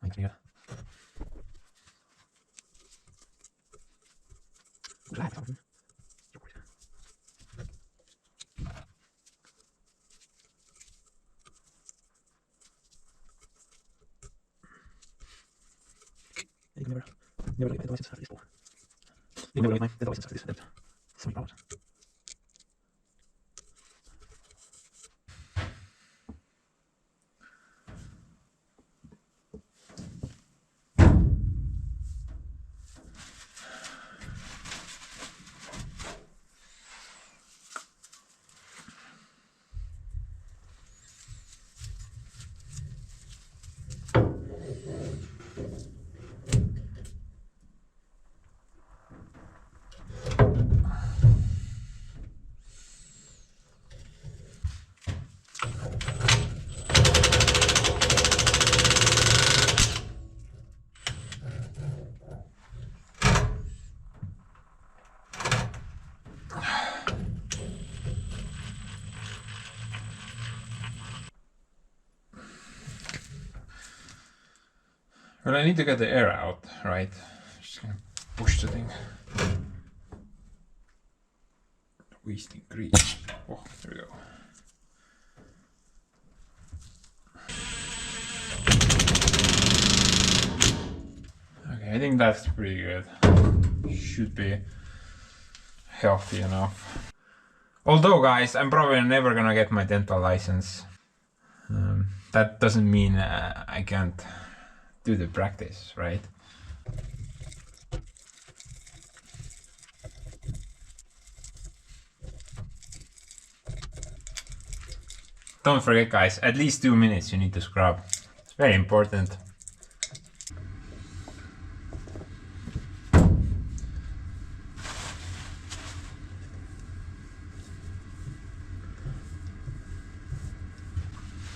Okay. Never get my license after this before. You never get my dental license after this. That's so many problems. Well, I need to get the air out, right? Just gonna push the thing. Wasting grease. Oh, there we go. Okay, I think that's pretty good. Should be healthy enough. Although, guys, I'm probably never gonna get my dental license. That doesn't mean I can't do the practice, right? Don't forget, guys, at least 2 minutes you need to scrub. It's very important.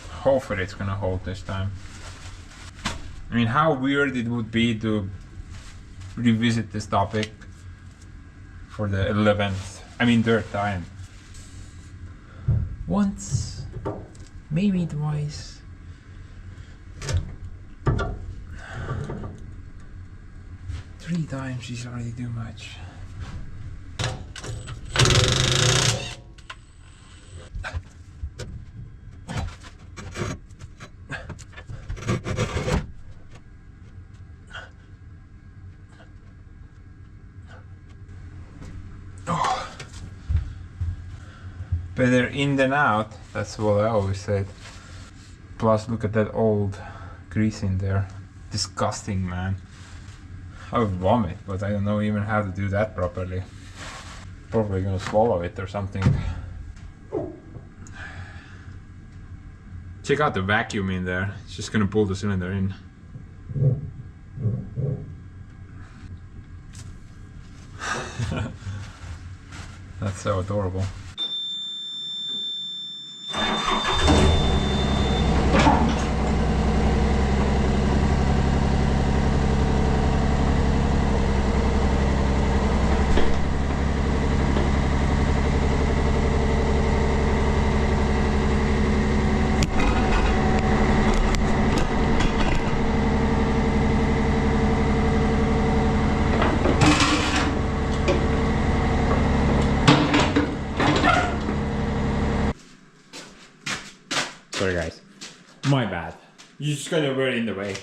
Hopefully it's gonna hold this time. I mean, how weird it would be to revisit this topic for the 11th, third time. Once, maybe twice. Three times is already too much. Better in than out, that's what I always said. Plus, look at that old grease in there. Disgusting, man. I would vomit, but I don't know even how to do that properly. Probably gonna swallow it or something. Check out the vacuum in there. It's just gonna pull the cylinder in. That's so adorable. Sorry guys, my bad. You just got a word in the way.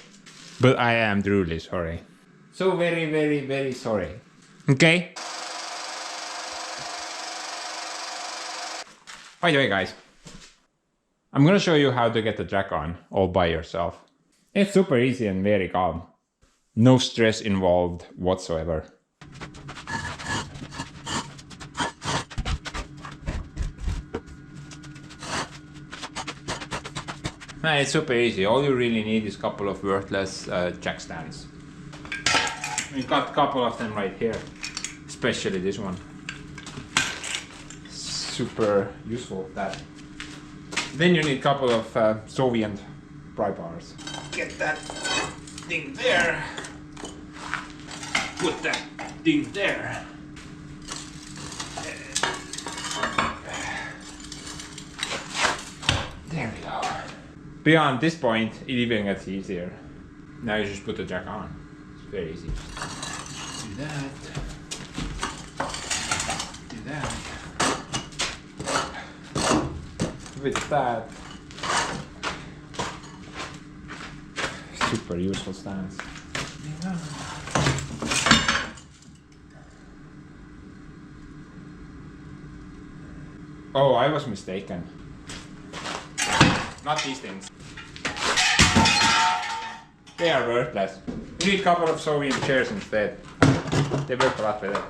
But I am truly sorry. So very, very, very sorry. Okay? By the way guys, I'm gonna show you how to get the jack on all by yourself. It's super easy and very calm. No stress involved whatsoever. It's super easy. All you really need is a couple of worthless jack stands. We've got a couple of them right here, especially this one. Super useful. That. Then you need a couple of Soviet pry bars. Get that thing there. Put that thing there. There we go. Beyond this point, it even gets easier. Now you just put the jack on. It's very easy. Do that. Do that. With that. Super useful stance. Oh, I was mistaken. Not these things. They are worthless. You need a couple of Soviet chairs instead. They work a lot better.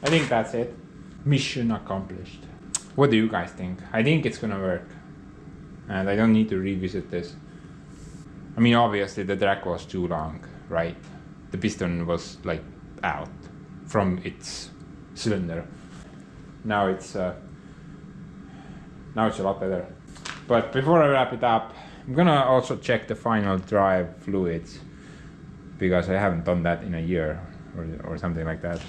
I think that's it. Mission accomplished. What do you guys think? I think it's gonna work. And I don't need to revisit this. I mean, obviously the track was too long, right? The piston was like out from its cylinder. Now it's a lot better. But before I wrap it up, I'm gonna also check the final drive fluids, because I haven't done that in a year or something like that.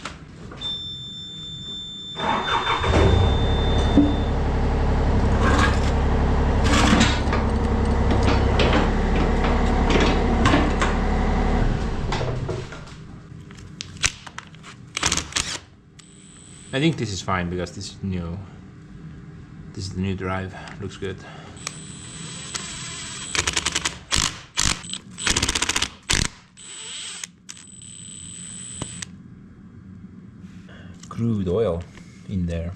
I think this is fine because this is new. This is the new drive. Looks good. Crude oil in there.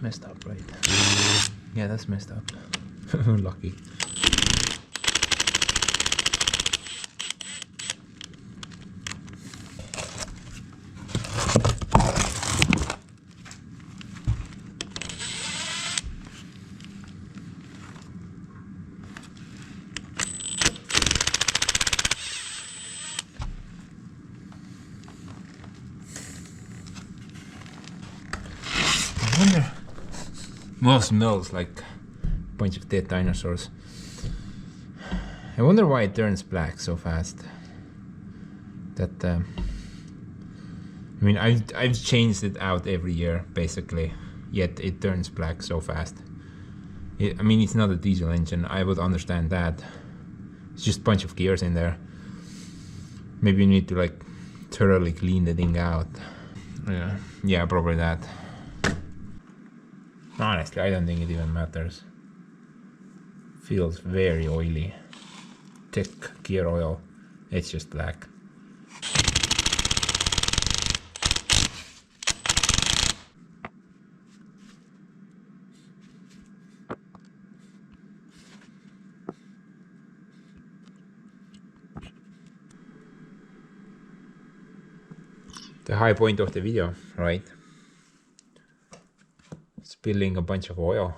Messed up, right? Yeah, that's messed up. Lucky. Well, smells like a bunch of dead dinosaurs. I wonder why it turns black so fast. That I mean, I've changed it out every year basically, yet it turns black so fast. I mean, it's not a diesel engine. I would understand that. It's just a bunch of gears in there. Maybe you need to like thoroughly clean the thing out. Yeah, probably that. Honestly, I don't think it even matters. Feels very oily. Thick gear oil. It's just black. The high point of the video, right? Spilling a bunch of oil.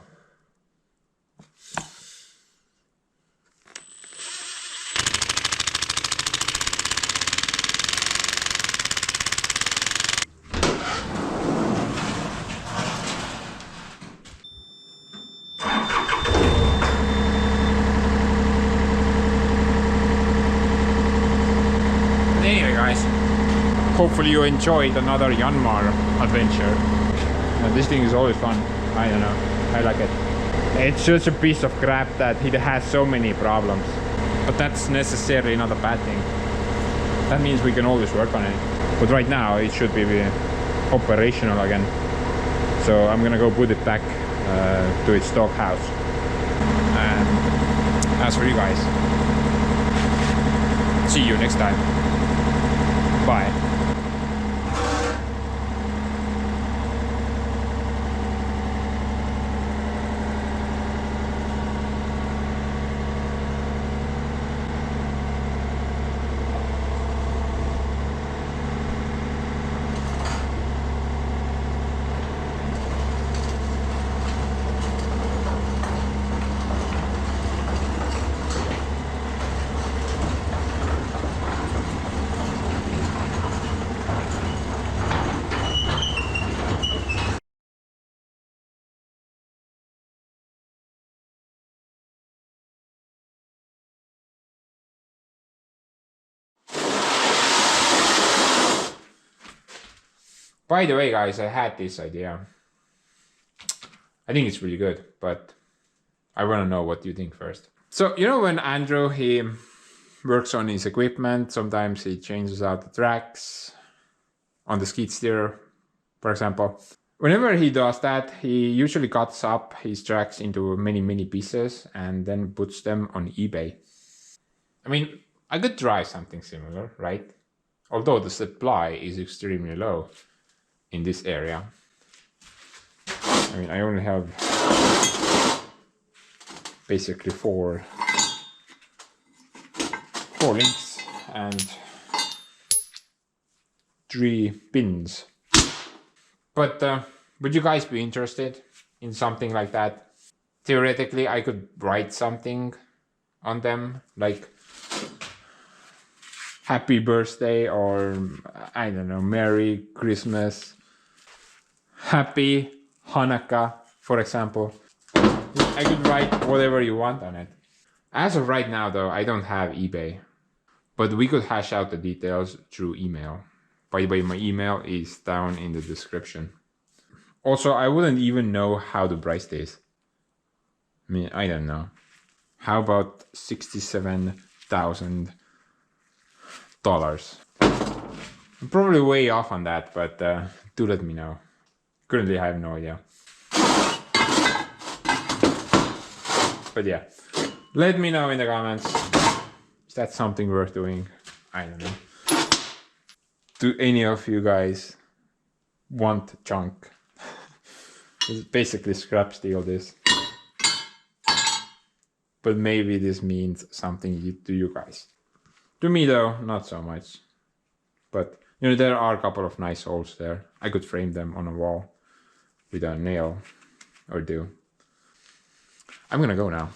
Anyway guys, hopefully you enjoyed another Yanmar adventure. This thing is always fun. I don't know, I like it. It's such a piece of crap that it has so many problems. But that's necessarily not a bad thing. That means we can always work on it. But right now it should be operational again. So I'm gonna go put it back to its dog house. And as for you guys, see you next time. Bye. By the way guys, I had this idea. I think it's really good, but I want to know what you think first. So, you know when Andrew, he works on his equipment, sometimes he changes out the tracks on the skid steer, for example. Whenever he does that, he usually cuts up his tracks into many pieces and then puts them on eBay. I mean, I could try something similar, right? Although the supply is extremely low in this area. I mean, I only have basically four links and 3 pins. But would you guys be interested in something like that? Theoretically, I could write something on them, like happy birthday, or I don't know, Merry Christmas, Happy Hanukkah, for example. I could write whatever you want on it. As of right now though, I don't have eBay, but we could hash out the details through email. By the way, my email is down in the description. Also, I wouldn't even know how to price this. I mean, I don't know. How about $67,000? I'm probably way off on that, but do let me know. Currently, I have no idea. But yeah, let me know in the comments. Is that something worth doing? I don't know. Do any of you guys want junk? It's basically scrap steel, this. But maybe this means something to you guys. To me though, not so much. But you know, there are a couple of nice holes there. I could frame them on a wall with a nail or two. I'm gonna go now.